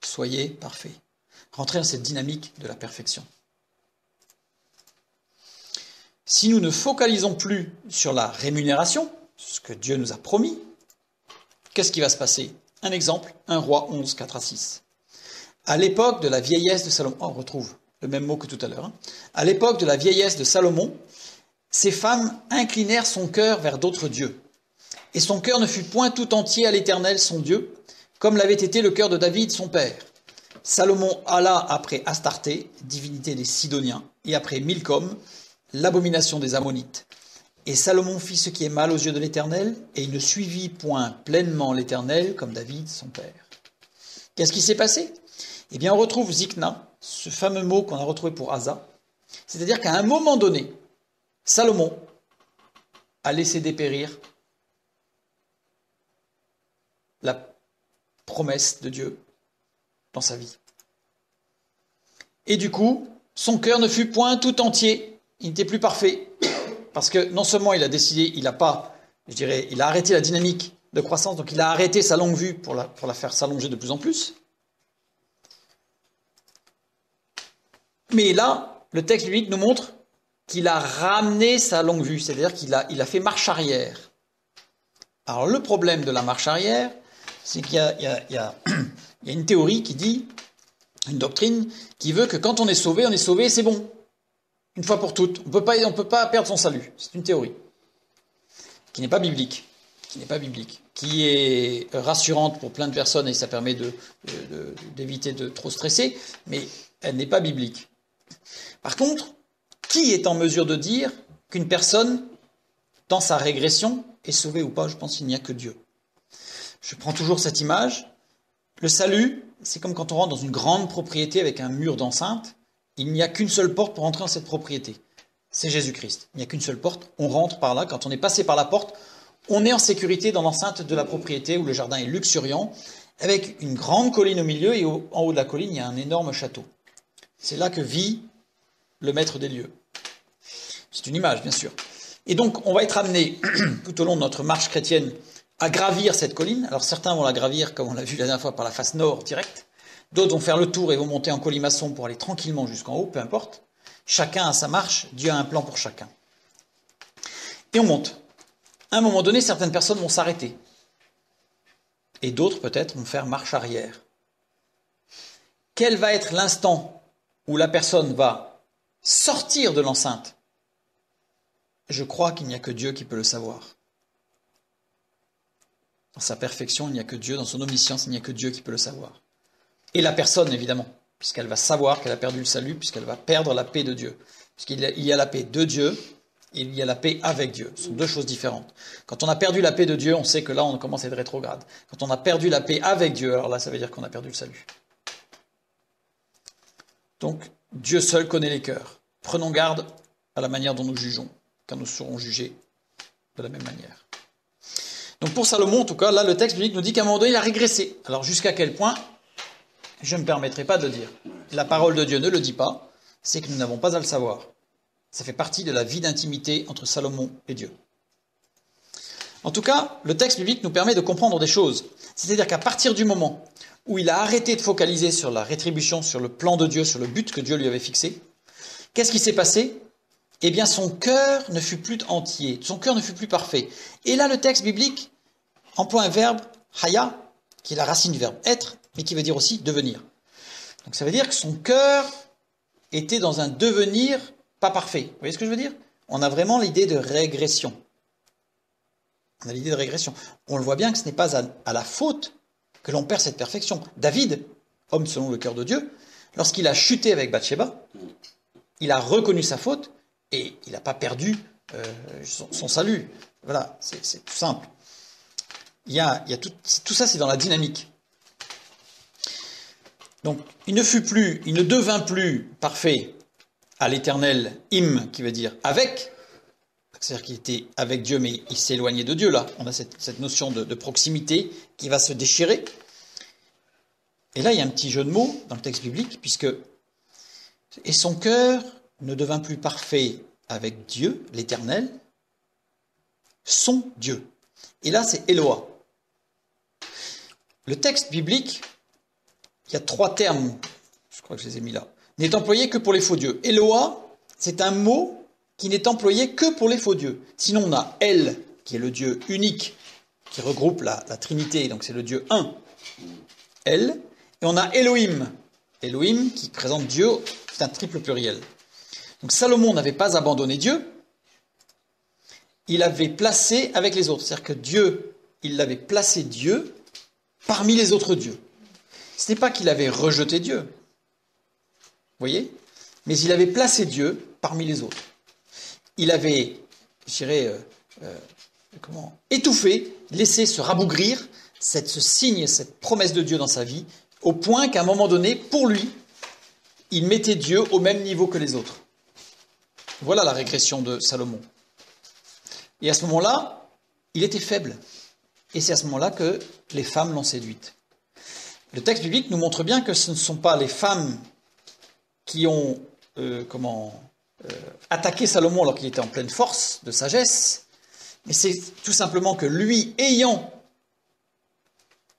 Soyez parfaits. Rentrez dans cette dynamique de la perfection. Si nous ne focalisons plus sur la rémunération, ce que Dieu nous a promis, qu'est-ce qui va se passer? Un exemple, 1 Roi 11, 4 à 6. À l'époque de la vieillesse de Salomon, on retrouve le même mot que tout à l'heure. À l'époque de la vieillesse de Salomon, ces femmes inclinèrent son cœur vers d'autres dieux. Et son cœur ne fut point tout entier à l'Éternel, son Dieu, comme l'avait été le cœur de David, son père. Salomon alla après Astarté, divinité des Sidoniens, et après Milcom, l'abomination des Ammonites. Et Salomon fit ce qui est mal aux yeux de l'Éternel, et il ne suivit point pleinement l'Éternel comme David, son père. Qu'est-ce qui s'est passé? Eh bien, on retrouve Zikna, ce fameux mot qu'on a retrouvé pour Asa. C'est-à-dire qu'à un moment donné, Salomon a laissé dépérir la promesse de Dieu dans sa vie. Et du coup, son cœur ne fut point tout entier. Il n'était plus parfait. Parce que non seulement il a décidé, il a arrêté la dynamique de croissance, donc il a arrêté sa longue vue pour la faire s'allonger de plus en plus. Mais là, le texte biblique nous montre qu'il a ramené sa longue vue, c'est-à-dire qu'il a fait marche arrière. Alors le problème de la marche arrière, c'est qu'il y a une théorie qui dit, une doctrine, qui veut que quand on est sauvé, c'est bon. Une fois pour toutes. On peut pas perdre son salut. C'est une théorie qui n'est pas biblique, qui est rassurante pour plein de personnes et ça permet d'éviter de trop stresser, mais elle n'est pas biblique. Par contre, qui est en mesure de dire qu'une personne, dans sa régression, est sauvée ou pas? Je pense qu'il n'y a que Dieu. Je prends toujours cette image. Le salut, c'est comme quand on rentre dans une grande propriété avec un mur d'enceinte. Il n'y a qu'une seule porte pour entrer dans cette propriété. C'est Jésus-Christ. Il n'y a qu'une seule porte. On rentre par là. Quand on est passé par la porte, on est en sécurité dans l'enceinte de la propriété où le jardin est luxuriant, avec une grande colline au milieu et en haut de la colline, il y a un énorme château. C'est là que vit le maître des lieux. C'est une image, bien sûr. Et donc, on va être amené, tout au long de notre marche chrétienne, à gravir cette colline. Alors, certains vont la gravir, comme on l'a vu la dernière fois, par la face nord directe. D'autres vont faire le tour et vont monter en colimaçon pour aller tranquillement jusqu'en haut, peu importe. Chacun a sa marche, Dieu a un plan pour chacun. Et on monte. À un moment donné, certaines personnes vont s'arrêter. Et d'autres, peut-être, vont faire marche arrière. Quel va être l'instant où la personne va sortir de l'enceinte? Je crois qu'il n'y a que Dieu qui peut le savoir. Dans sa perfection, il n'y a que Dieu. Dans son omniscience, il n'y a que Dieu qui peut le savoir. Et la personne, évidemment, puisqu'elle va savoir qu'elle a perdu le salut, puisqu'elle va perdre la paix de Dieu. Puisqu'il y a la paix de Dieu, et il y a la paix avec Dieu. Ce sont deux choses différentes. Quand on a perdu la paix de Dieu, on sait que là, on commence à être rétrograde. Quand on a perdu la paix avec Dieu, alors là, ça veut dire qu'on a perdu le salut. Donc, Dieu seul connaît les cœurs. Prenons garde à la manière dont nous jugeons, car nous serons jugés de la même manière. Donc pour Salomon, en tout cas, là, le texte biblique nous dit qu'à un moment donné, il a régressé. Alors jusqu'à quel point? Je ne me permettrai pas de le dire. La parole de Dieu ne le dit pas, c'est que nous n'avons pas à le savoir. Ça fait partie de la vie d'intimité entre Salomon et Dieu. En tout cas, le texte biblique nous permet de comprendre des choses. C'est-à-dire qu'à partir du moment où il a arrêté de focaliser sur la rétribution, sur le plan de Dieu, sur le but que Dieu lui avait fixé, qu'est-ce qui s'est passé? Eh bien, son cœur ne fut plus entier, son cœur ne fut plus parfait. Et là, le texte biblique emploie un verbe, haya, qui est la racine du verbe être, mais qui veut dire aussi devenir. Donc ça veut dire que son cœur était dans un devenir pas parfait. Vous voyez ce que je veux dire? On a vraiment l'idée de régression. On a l'idée de régression. On le voit bien que ce n'est pas à la faute que l'on perd cette perfection. David, homme selon le cœur de Dieu, lorsqu'il a chuté avec Bathsheba, il a reconnu sa faute et il n'a pas perdu son salut. Voilà, c'est tout simple. Tout ça, c'est dans la dynamique. Donc, il ne devint plus parfait à l'Éternel, qui veut dire avec. C'est-à-dire qu'il était avec Dieu, mais il s'éloignait de Dieu, là. On a cette notion de proximité qui va se déchirer. Et là, il y a un petit jeu de mots dans le texte biblique, puisque « Et son cœur ne devint plus parfait avec Dieu, l'Éternel, son Dieu. » Et là, c'est Eloah. Le texte biblique, il y a 3 termes, je crois que je les ai mis là, n'est employé que pour les faux dieux. Eloah, c'est un mot qui n'est employé que pour les faux dieux. Sinon, on a El, qui est le Dieu unique, qui regroupe la Trinité, donc c'est le Dieu un, El, et on a Elohim. Elohim, qui présente Dieu, c'est un triple pluriel. Donc Salomon n'avait pas abandonné Dieu, il avait placé avec les autres. C'est-à-dire que Dieu, il avait placé Dieu parmi les autres dieux. Ce n'est pas qu'il avait rejeté Dieu, vous voyez, mais il avait placé Dieu parmi les autres. Il avait, je dirais, étouffé, laissé se rabougrir ce signe, cette promesse de Dieu dans sa vie, au point qu'à un moment donné, pour lui, il mettait Dieu au même niveau que les autres. Voilà la régression de Salomon. Et à ce moment-là, il était faible. Et c'est à ce moment-là que les femmes l'ont séduite. Le texte biblique nous montre bien que ce ne sont pas les femmes qui ont attaqué Salomon alors qu'il était en pleine force de sagesse, mais c'est tout simplement que lui, ayant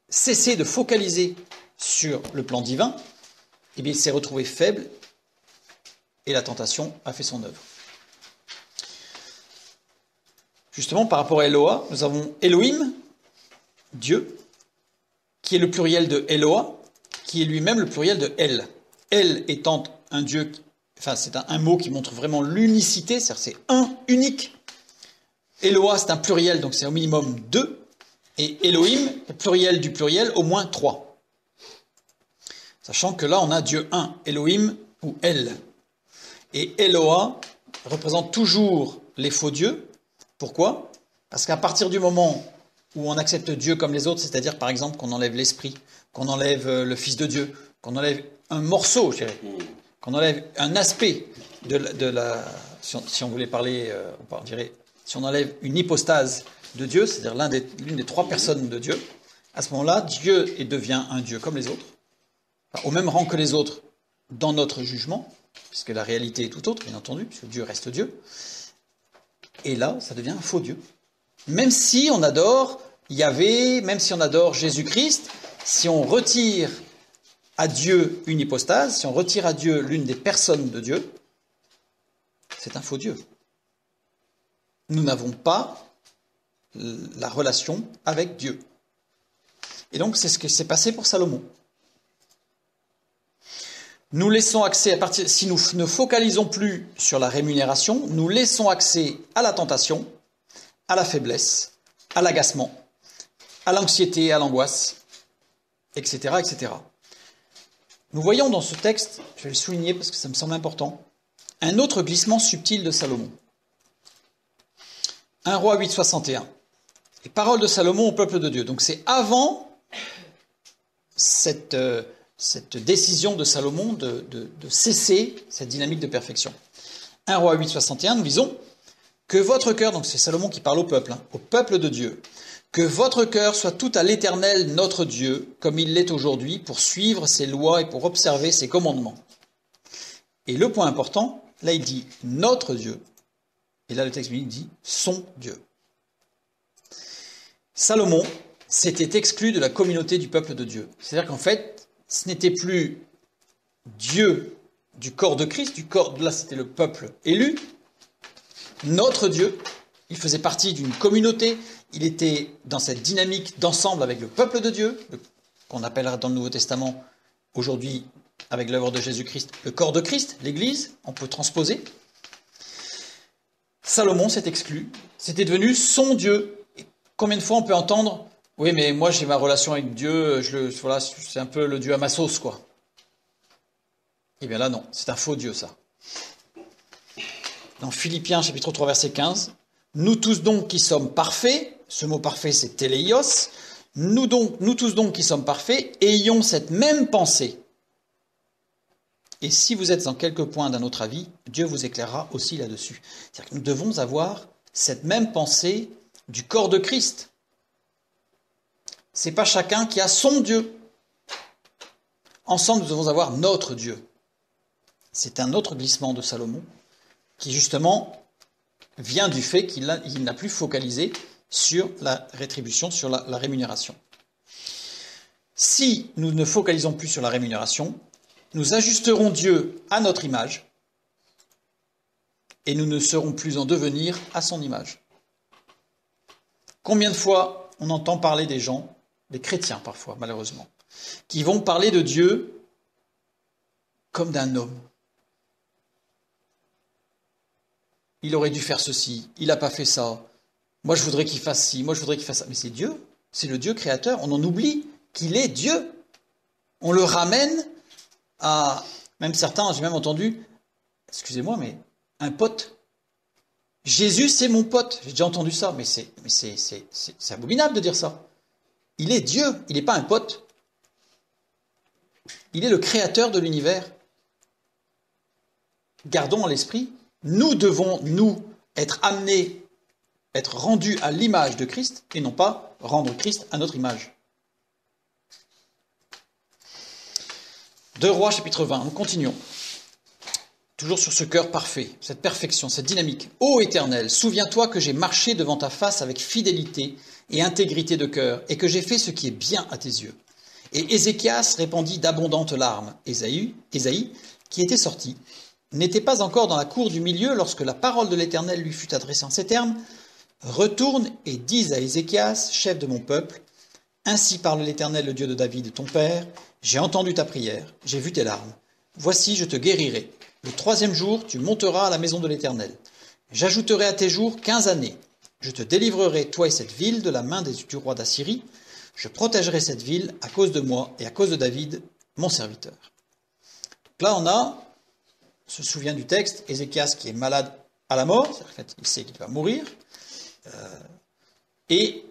cessé de focaliser sur le plan divin, eh bien, il s'est retrouvé faible et la tentation a fait son œuvre. Justement, par rapport à Eloah, nous avons Elohim, Dieu, qui est le pluriel de Eloah, qui est lui-même le pluriel de El. El étant un Dieu, c'est un mot qui montre vraiment l'unicité, c'est-à-dire c'est un, unique. Eloah, c'est un pluriel, donc c'est au minimum 2. Et Elohim, le pluriel du pluriel, au moins 3. Sachant que là, on a Dieu 1, Elohim ou El. Et Eloah représente toujours les faux dieux. Pourquoi? Parce qu'à partir du moment où on accepte Dieu comme les autres, c'est-à-dire par exemple qu'on enlève l'esprit, qu'on enlève le Fils de Dieu, qu'on enlève un morceau, je dirais, qu'on enlève un aspect de la... Si on voulait parler, on dirait, si on enlève une hypostase de Dieu, c'est-à-dire l'une des 3 personnes de Dieu, à ce moment-là, Dieu devient un Dieu comme les autres, au même rang que les autres dans notre jugement, puisque la réalité est tout autre, bien entendu, puisque Dieu reste Dieu. Et là, ça devient un faux Dieu. Même si on adore Yahvé, même si on adore Jésus-Christ, si on retire à Dieu une hypostase, si on retire à Dieu l'une des personnes de Dieu, c'est un faux Dieu. Nous n'avons pas la relation avec Dieu. Et donc, c'est ce qui s'est passé pour Salomon. Nous laissons accès, si nous ne focalisons plus sur la rémunération, nous laissons accès à la tentation, à la faiblesse, à l'agacement, à l'anxiété, à l'angoisse, etc., etc. Nous voyons dans ce texte, je vais le souligner parce que ça me semble important, un autre glissement subtil de Salomon. 1 Roi 8, 61. Les paroles de Salomon au peuple de Dieu. Donc c'est avant cette décision de Salomon de cesser cette dynamique de perfection. 1 Roi 8, 61, nous lisons « Que votre cœur », donc c'est Salomon qui parle au peuple de Dieu, « Que votre cœur soit tout à l'Éternel notre Dieu, comme il l'est aujourd'hui, pour suivre ses lois et pour observer ses commandements. Et le point important, là il dit notre Dieu, et là le texte biblique dit son Dieu. Salomon s'était exclu de la communauté du peuple de Dieu. C'est-à-dire qu'en fait, ce n'était plus Dieu du corps de Christ, là c'était le peuple élu, notre Dieu, il faisait partie d'une communauté, il était dans cette dynamique d'ensemble avec le peuple de Dieu, qu'on appellera dans le Nouveau Testament aujourd'hui, avec l'œuvre de Jésus-Christ, le corps de Christ, l'Église, on peut transposer. Salomon s'est exclu, c'était devenu son Dieu. Et combien de fois on peut entendre « Oui, mais moi j'ai ma relation avec Dieu, voilà, c'est un peu le Dieu à ma sauce, quoi. » Eh bien là, non, c'est un faux Dieu, ça. Dans Philippiens, chapitre 3, verset 15, « Nous tous donc qui sommes parfaits », ce mot parfait c'est téléios, nous tous donc qui sommes parfaits, ayons cette même pensée. Et si vous êtes en quelque point d'un autre avis, Dieu vous éclairera aussi là-dessus. C'est-à-dire que nous devons avoir cette même pensée du corps de Christ. C'est pas chacun qui a son Dieu. Ensemble, nous devons avoir notre Dieu. C'est un autre glissement de Salomon qui justement vient du fait qu'il n'a plus focalisé sur la rétribution, sur la rémunération. Si nous ne focalisons plus sur la rémunération, nous ajusterons Dieu à notre image et nous ne serons plus en devenir à son image. Combien de fois on entend parler des gens, des chrétiens parfois malheureusement, qui vont parler de Dieu comme d'un homme. Il aurait dû faire ceci, il n'a pas fait ça. Moi je voudrais qu'il fasse ci, moi je voudrais qu'il fasse ça. Mais c'est Dieu, c'est le Dieu créateur. On en oublie qu'il est Dieu. On le ramène à, même certains, j'ai même entendu, excusez-moi, mais un pote. Jésus, c'est mon pote. J'ai déjà entendu ça, mais c'est abominable de dire ça. Il est Dieu, il n'est pas un pote. Il est le créateur de l'univers. Gardons à l'esprit, nous devons, nous, être amenés, être rendus à l'image de Christ, et non pas rendre Christ à notre image. 2 Rois, chapitre 20, nous continuons. Toujours sur ce cœur parfait, cette perfection, cette dynamique. Ô Éternel, souviens-toi que j'ai marché devant ta face avec fidélité et intégrité de cœur, et que j'ai fait ce qui est bien à tes yeux. Et Ézéchias répandit d'abondantes larmes. Ésaïe, qui était sorti, n'était pas encore dans la cour du milieu lorsque la parole de l'Éternel lui fut adressée en ces termes. Retourne et dis à Ézéchias, chef de mon peuple, ainsi parle l'Éternel, le Dieu de David, ton père, j'ai entendu ta prière, j'ai vu tes larmes. Voici, je te guérirai. Le 3e jour, tu monteras à la maison de l'Éternel. J'ajouterai à tes jours 15 années. Je te délivrerai, toi et cette ville, de la main du roi d'Assyrie. Je protégerai cette ville à cause de moi et à cause de David, mon serviteur. Donc là, on se souvient du texte, Ézéchias qui est malade à la mort, c'est-à-dire qu'en fait, il sait qu'il va mourir, et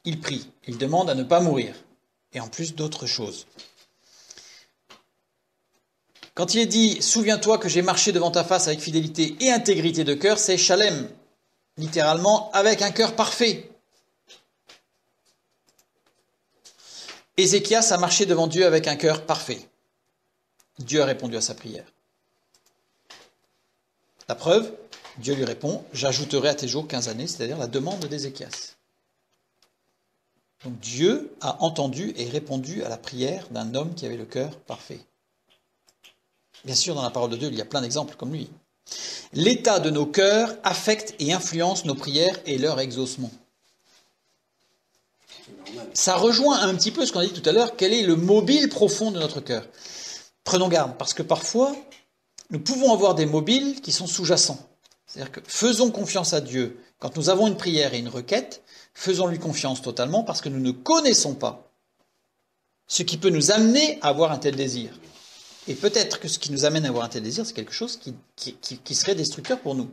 il prie, il demande à ne pas mourir, et en plus d'autres choses. Quand il est dit « Souviens-toi que j'ai marché devant ta face avec fidélité et intégrité de cœur », c'est Shalem, littéralement avec un cœur parfait. Ézéchias a marché devant Dieu avec un cœur parfait. Dieu a répondu à sa prière. La preuve, Dieu lui répond « J'ajouterai à tes jours 15 années », c'est-à-dire la demande d'Ézéchias. Donc Dieu a entendu et répondu à la prière d'un homme qui avait le cœur parfait. Bien sûr, dans la parole de Dieu, il y a plein d'exemples comme lui. L'état de nos cœurs affecte et influence nos prières et leur exaucement. Ça rejoint un petit peu ce qu'on a dit tout à l'heure, quel est le mobile profond de notre cœur. Prenons garde, parce que parfois, nous pouvons avoir des mobiles qui sont sous-jacents. C'est-à-dire que faisons confiance à Dieu. Quand nous avons une prière et une requête, faisons-lui confiance totalement parce que nous ne connaissons pas ce qui peut nous amener à avoir un tel désir. Et peut-être que ce qui nous amène à avoir un tel désir, c'est quelque chose qui serait destructeur pour nous.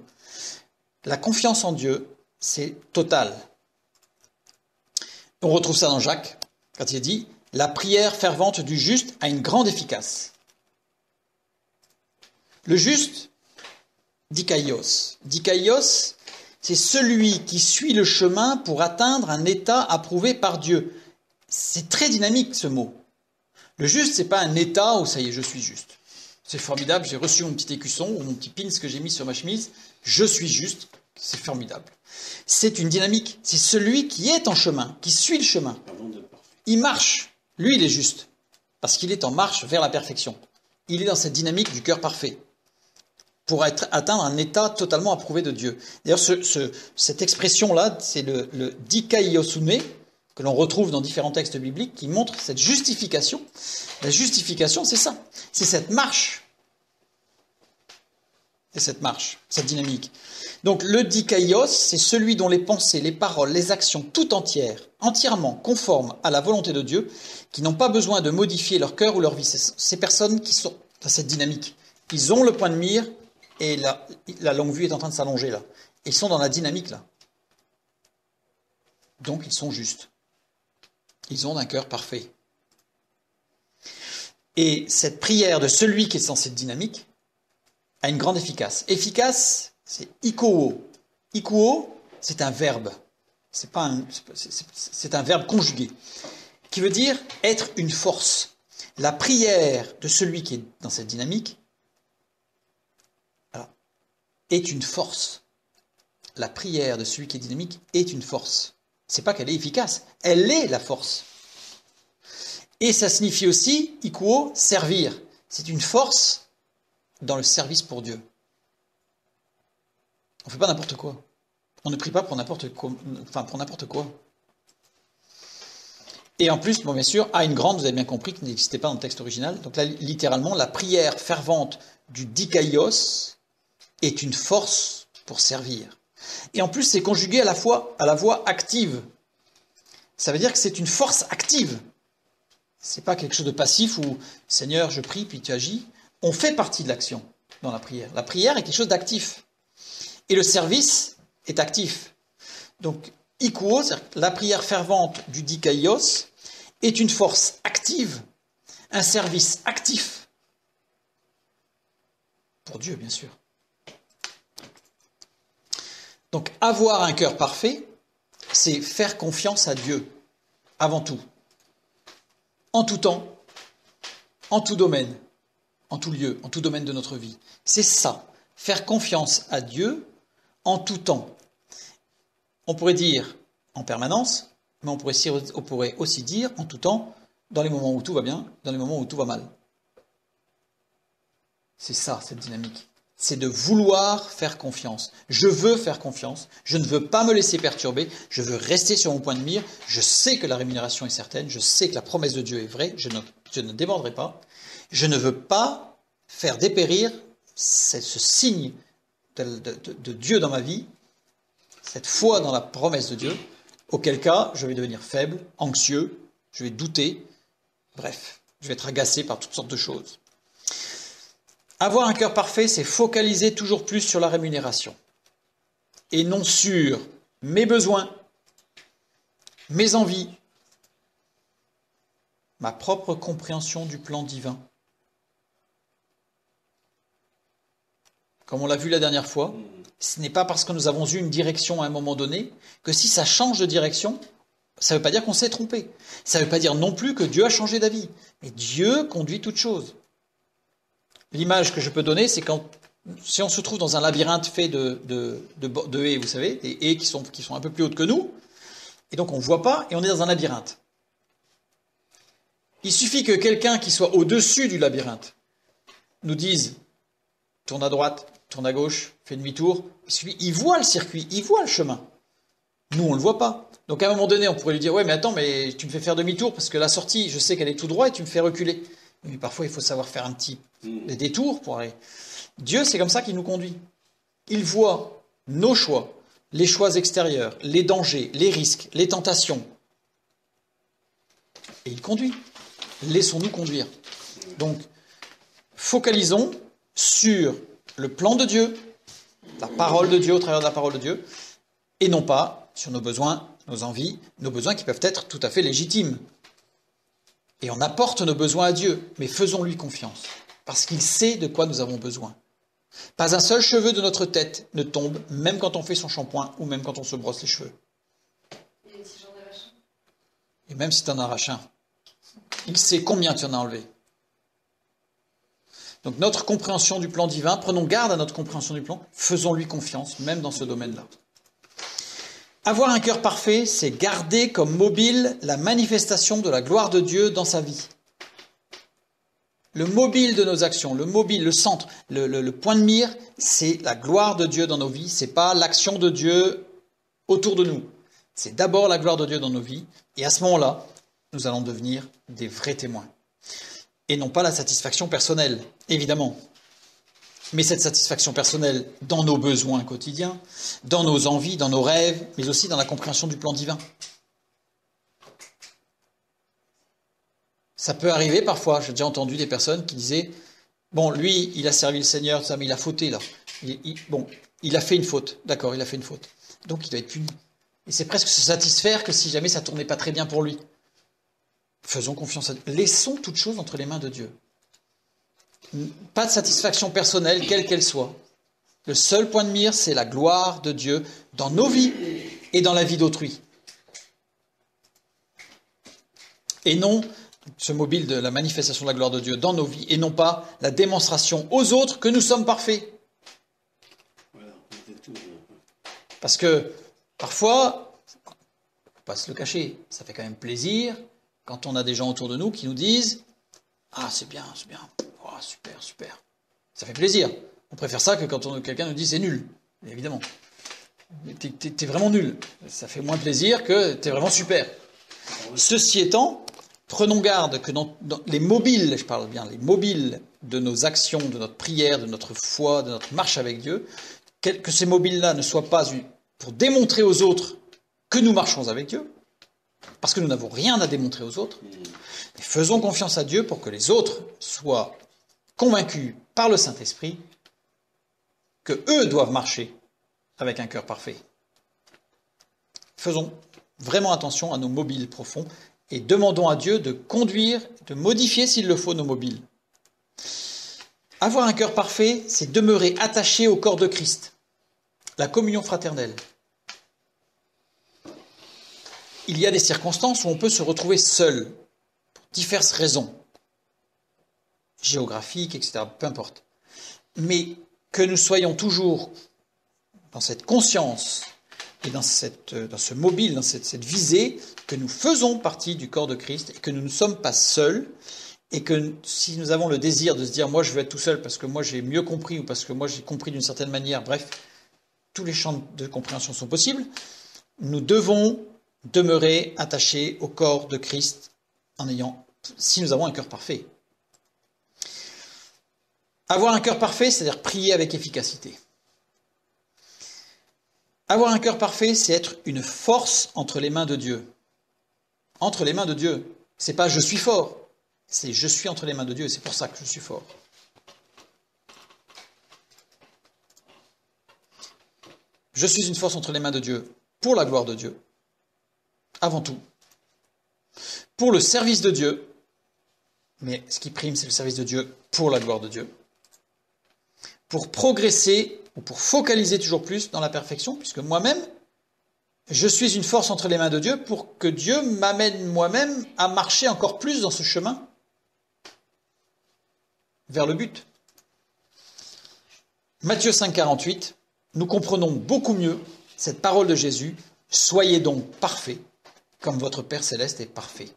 La confiance en Dieu, c'est total. On retrouve ça dans Jacques, quand il est dit « La prière fervente du juste a une grande efficace ». Le juste, dikaios. Dikaios, c'est celui qui suit le chemin pour atteindre un état approuvé par Dieu. C'est très dynamique ce mot. Le juste, c'est pas un état où ça y est, je suis juste. C'est formidable, j'ai reçu mon petit écusson ou mon petit pins que j'ai mis sur ma chemise, je suis juste, c'est formidable. C'est une dynamique, c'est celui qui est en chemin, qui suit le chemin. Il marche, lui il est juste, parce qu'il est en marche vers la perfection. Il est dans cette dynamique du cœur parfait, pour atteindre un état totalement approuvé de Dieu. D'ailleurs, cette expression-là, c'est le dikaiosune, que l'on retrouve dans différents textes bibliques, qui montre cette justification. La justification, c'est ça. C'est cette marche. C'est cette marche, cette dynamique. Donc le dikaios, c'est celui dont les pensées, les paroles, les actions tout entières, entièrement conformes à la volonté de Dieu, qui n'ont pas besoin de modifier leur cœur ou leur vie. Ces personnes qui sont dans cette dynamique. Ils ont le point de mire et la longue vue est en train de s'allonger là. Ils sont dans la dynamique là. Donc ils sont justes. Ils ont un cœur parfait. Et cette prière de celui qui est dans cette dynamique a une grande efficace. Efficace, c'est ikoo. Ikoo, c'est un verbe. C'est un verbe conjugué, qui veut dire être une force. La prière de celui qui est dans cette dynamique est une force. La prière de celui qui est dynamique est une force. C'est pas qu'elle est efficace, elle est la force. Et ça signifie aussi, ikoo, servir. C'est une force dans le service pour Dieu. On ne fait pas n'importe quoi. On ne prie pas pour n'importe quoi. Et en plus, bon, bien sûr, à une grande, vous avez bien compris, qui n'existait pas dans le texte original. Donc là, littéralement, la prière fervente du dikaios est une force pour servir. Et en plus, c'est conjugué à la voix active. Ça veut dire que c'est une force active. C'est pas quelque chose de passif où « Seigneur, je prie, puis tu agis ». On fait partie de l'action dans la prière. La prière est quelque chose d'actif. Et le service est actif. Donc, ikoo, c'est-à-dire la prière fervente du dikaios, est une force active, un service actif. Pour Dieu, bien sûr. Donc, avoir un cœur parfait, c'est faire confiance à Dieu, avant tout. En tout temps, en tout domaine, en tout lieu, en tout domaine de notre vie. C'est ça, faire confiance à Dieu en tout temps. On pourrait dire en permanence, mais on pourrait aussi dire en tout temps, dans les moments où tout va bien, dans les moments où tout va mal. C'est ça, cette dynamique. C'est de vouloir faire confiance. Je veux faire confiance, je ne veux pas me laisser perturber, je veux rester sur mon point de mire, je sais que la rémunération est certaine, je sais que la promesse de Dieu est vraie, je ne déborderai pas. Je ne veux pas faire dépérir ce signe de Dieu dans ma vie, cette foi dans la promesse de Dieu, auquel cas je vais devenir faible, anxieux, je vais douter, bref, je vais être agacé par toutes sortes de choses. Avoir un cœur parfait, c'est focaliser toujours plus sur la rémunération et non sur mes besoins, mes envies, ma propre compréhension du plan divin. Comme on l'a vu la dernière fois, ce n'est pas parce que nous avons eu une direction à un moment donné que si ça change de direction, ça ne veut pas dire qu'on s'est trompé. Ça ne veut pas dire non plus que Dieu a changé d'avis. Mais Dieu conduit toutes choses. L'image que je peux donner, c'est si on se trouve dans un labyrinthe fait de haies, vous savez, des haies qui sont un peu plus hautes que nous, et donc on ne voit pas, et on est dans un labyrinthe. Il suffit que quelqu'un qui soit au-dessus du labyrinthe nous dise « tourne à droite », tourne à gauche, fait demi-tour. Il voit le circuit, il voit le chemin. Nous, on ne le voit pas. Donc à un moment donné, on pourrait lui dire « ouais, mais attends, mais tu me fais faire demi-tour parce que la sortie, je sais qu'elle est tout droit et tu me fais reculer. » Mais parfois, il faut savoir faire un petit détour pour aller. Dieu, c'est comme ça qu'il nous conduit. Il voit nos choix, les choix extérieurs, les dangers, les risques, les tentations. Et il conduit. Laissons-nous conduire. Donc, focalisons sur le plan de Dieu, la parole de Dieu au travers de la parole de Dieu, et non pas sur nos besoins, nos envies, nos besoins qui peuvent être tout à fait légitimes. Et on apporte nos besoins à Dieu, mais faisons-lui confiance, parce qu'il sait de quoi nous avons besoin. Pas un seul cheveu de notre tête ne tombe, même quand on fait son shampoing ou même quand on se brosse les cheveux. Et si j'en arrache un? Et même si tu en arraches un, il sait combien tu en as enlevé. Donc notre compréhension du plan divin, prenons garde à notre compréhension du plan, faisons-lui confiance, même dans ce domaine-là. Avoir un cœur parfait, c'est garder comme mobile la manifestation de la gloire de Dieu dans sa vie. Le mobile de nos actions, le mobile, le centre, le point de mire, c'est la gloire de Dieu dans nos vies, c'est pas l'action de Dieu autour de nous. C'est d'abord la gloire de Dieu dans nos vies, et à ce moment-là, nous allons devenir des vrais témoins. Et non pas la satisfaction personnelle, évidemment. Mais cette satisfaction personnelle dans nos besoins quotidiens, dans nos envies, dans nos rêves, mais aussi dans la compréhension du plan divin. Ça peut arriver parfois, j'ai déjà entendu des personnes qui disaient « Bon, lui, il a servi le Seigneur, ça, mais il a fauté là. Il a fait une faute. D'accord, il a fait une faute. Donc il doit être puni. » Et c'est presque se satisfaire que si jamais ça ne tournait pas très bien pour lui. Faisons confiance à Dieu. Laissons toutes choses entre les mains de Dieu. Pas de satisfaction personnelle, quelle qu'elle soit. Le seul point de mire, c'est la gloire de Dieu dans nos vies et dans la vie d'autrui. Et non ce mobile de la manifestation de la gloire de Dieu dans nos vies, et non pas la démonstration aux autres que nous sommes parfaits. Parce que parfois, il ne faut pas se le cacher, ça fait quand même plaisir quand on a des gens autour de nous qui nous disent « Ah, c'est bien, oh, super, super ». Ça fait plaisir. On préfère ça que quand quelqu'un nous dit « C'est nul ». Évidemment. T'es vraiment nul. Ça fait moins plaisir que t'es vraiment super. Ceci étant, prenons garde que dans les mobiles, je parle bien, les mobiles de nos actions, de notre prière, de notre foi, de notre marche avec Dieu, que ces mobiles-là ne soient pas pour démontrer aux autres que nous marchons avec Dieu, parce que nous n'avons rien à démontrer aux autres, mais faisons confiance à Dieu pour que les autres soient convaincus par le Saint-Esprit que eux doivent marcher avec un cœur parfait. Faisons vraiment attention à nos mobiles profonds et demandons à Dieu de conduire, de modifier s'il le faut nos mobiles. Avoir un cœur parfait, c'est demeurer attaché au corps de Christ, la communion fraternelle. Il y a des circonstances où on peut se retrouver seul, pour diverses raisons, géographiques, etc., peu importe. Mais que nous soyons toujours dans cette conscience et dans ce mobile, dans cette visée, que nous faisons partie du corps de Christ et que nous ne sommes pas seuls, et que si nous avons le désir de se dire « moi je veux être tout seul parce que moi j'ai mieux compris » ou parce que moi j'ai compris d'une certaine manière, bref, tous les champs de compréhension sont possibles, nous devons demeurer attachés au corps de Christ si nous avons un cœur parfait. Avoir un cœur parfait, c'est-à-dire prier avec efficacité. Avoir un cœur parfait, c'est être une force entre les mains de Dieu. Entre les mains de Dieu. C'est pas « je suis fort », c'est « je suis entre les mains de Dieu » et c'est pour ça que je suis fort. Je suis une force entre les mains de Dieu pour la gloire de Dieu, avant tout. Pour le service de Dieu, mais ce qui prime, c'est le service de Dieu pour la gloire de Dieu. Pour progresser ou pour focaliser toujours plus dans la perfection, puisque moi-même, je suis une force entre les mains de Dieu pour que Dieu m'amène moi-même à marcher encore plus dans ce chemin vers le but. Matthieu 5, 48, nous comprenons beaucoup mieux cette parole de Jésus. Soyez donc parfaits, comme votre Père Céleste est parfait.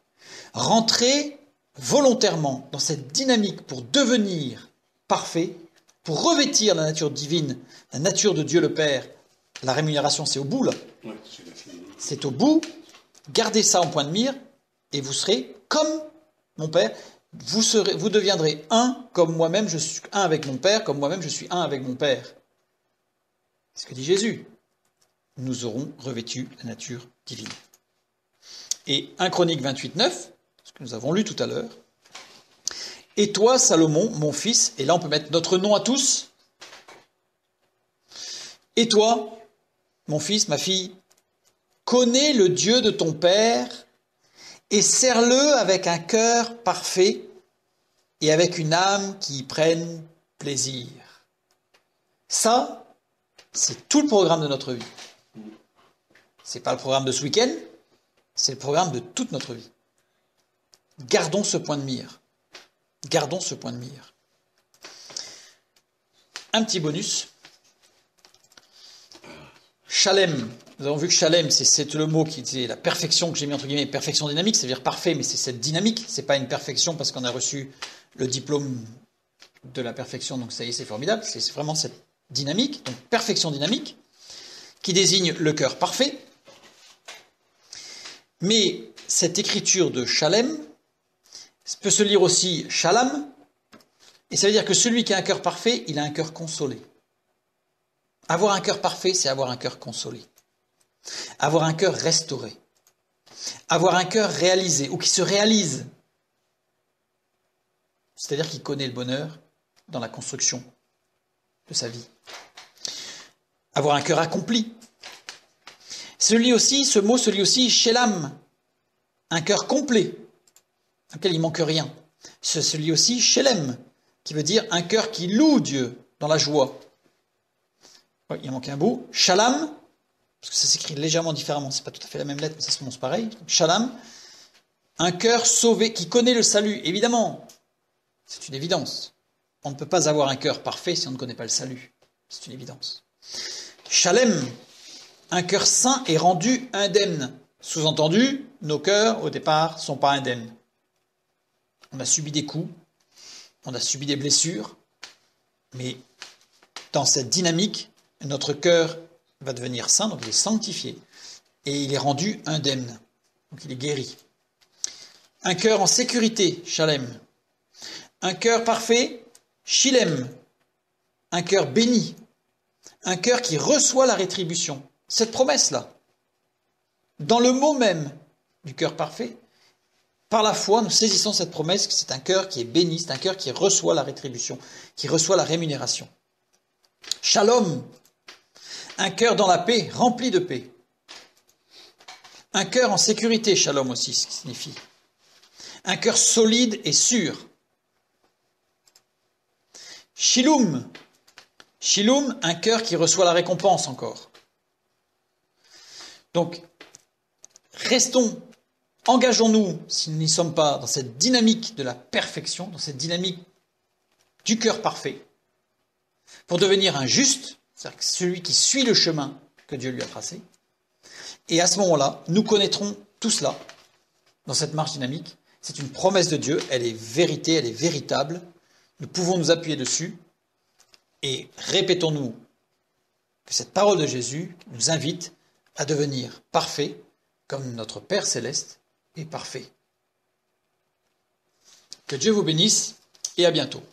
Rentrez volontairement dans cette dynamique pour devenir parfait, pour revêtir la nature divine, la nature de Dieu le Père. La rémunération, c'est au bout, là. C'est au bout. Gardez ça en point de mire, et vous serez comme mon Père. Vous deviendrez un, comme moi-même je suis un avec mon Père, comme moi-même je suis un avec mon Père. C'est ce que dit Jésus. Nous aurons revêtu la nature divine. Et 1 Chronique 28, 9, ce que nous avons lu tout à l'heure. Et toi, Salomon, mon fils, et là on peut mettre notre nom à tous. Et toi, mon fils, ma fille, connais le Dieu de ton Père et sers-le avec un cœur parfait et avec une âme qui y prenne plaisir. Ça, c'est tout le programme de notre vie. C'est pas le programme de ce week-end, c'est le programme de toute notre vie. Gardons ce point de mire. Gardons ce point de mire. Un petit bonus. Shalem. Nous avons vu que Shalem, c'est le mot qui est la perfection que j'ai mis entre guillemets, perfection dynamique, c'est-à-dire parfait, mais c'est cette dynamique. C'est pas une perfection parce qu'on a reçu le diplôme de la perfection, donc ça y est, c'est formidable. C'est vraiment cette dynamique, donc perfection dynamique, qui désigne le cœur parfait. Mais cette écriture de Shalem peut se lire aussi Shalom, et ça veut dire que celui qui a un cœur parfait, il a un cœur consolé. Avoir un cœur parfait, c'est avoir un cœur consolé. Avoir un cœur restauré. Avoir un cœur réalisé, ou qui se réalise. C'est-à-dire qu'il connaît le bonheur dans la construction de sa vie. Avoir un cœur accompli. Ce mot se lit aussi Shélam, un cœur complet, auquel il ne manque rien. Ce se lit aussi Shélem, qui veut dire un cœur qui loue Dieu dans la joie. Oui, il manque un bout. Shalom, parce que ça s'écrit légèrement différemment, c'est pas tout à fait la même lettre, mais ça se prononce pareil. Shalom, un cœur sauvé, qui connaît le salut. Évidemment, c'est une évidence. On ne peut pas avoir un cœur parfait si on ne connaît pas le salut. C'est une évidence. Shalem, un cœur saint et rendu indemne. Sous-entendu, nos cœurs, au départ, ne sont pas indemnes. On a subi des coups, on a subi des blessures, mais dans cette dynamique, notre cœur va devenir saint, donc il est sanctifié, et il est rendu indemne, donc il est guéri. Un cœur en sécurité, Shalem. Un cœur parfait, Shilem. Un cœur béni. Un cœur qui reçoit la rétribution. Cette promesse-là, dans le mot même du cœur parfait, par la foi, nous saisissons cette promesse que c'est un cœur qui est béni, c'est un cœur qui reçoit la rétribution, qui reçoit la rémunération. Shalom, un cœur dans la paix, rempli de paix. Un cœur en sécurité, shalom aussi, ce qui signifie. Un cœur solide et sûr. Shilum, Shilum, un cœur qui reçoit la récompense encore. Donc, engageons-nous, si nous n'y sommes pas, dans cette dynamique de la perfection, dans cette dynamique du cœur parfait, pour devenir un juste, c'est-à-dire celui qui suit le chemin que Dieu lui a tracé. Et à ce moment-là, nous connaîtrons tout cela dans cette marche dynamique. C'est une promesse de Dieu, elle est vérité, elle est véritable. Nous pouvons nous appuyer dessus et répétons-nous que cette parole de Jésus nous invite à devenir parfaits comme notre Père Céleste est parfait. Que Dieu vous bénisse et à bientôt.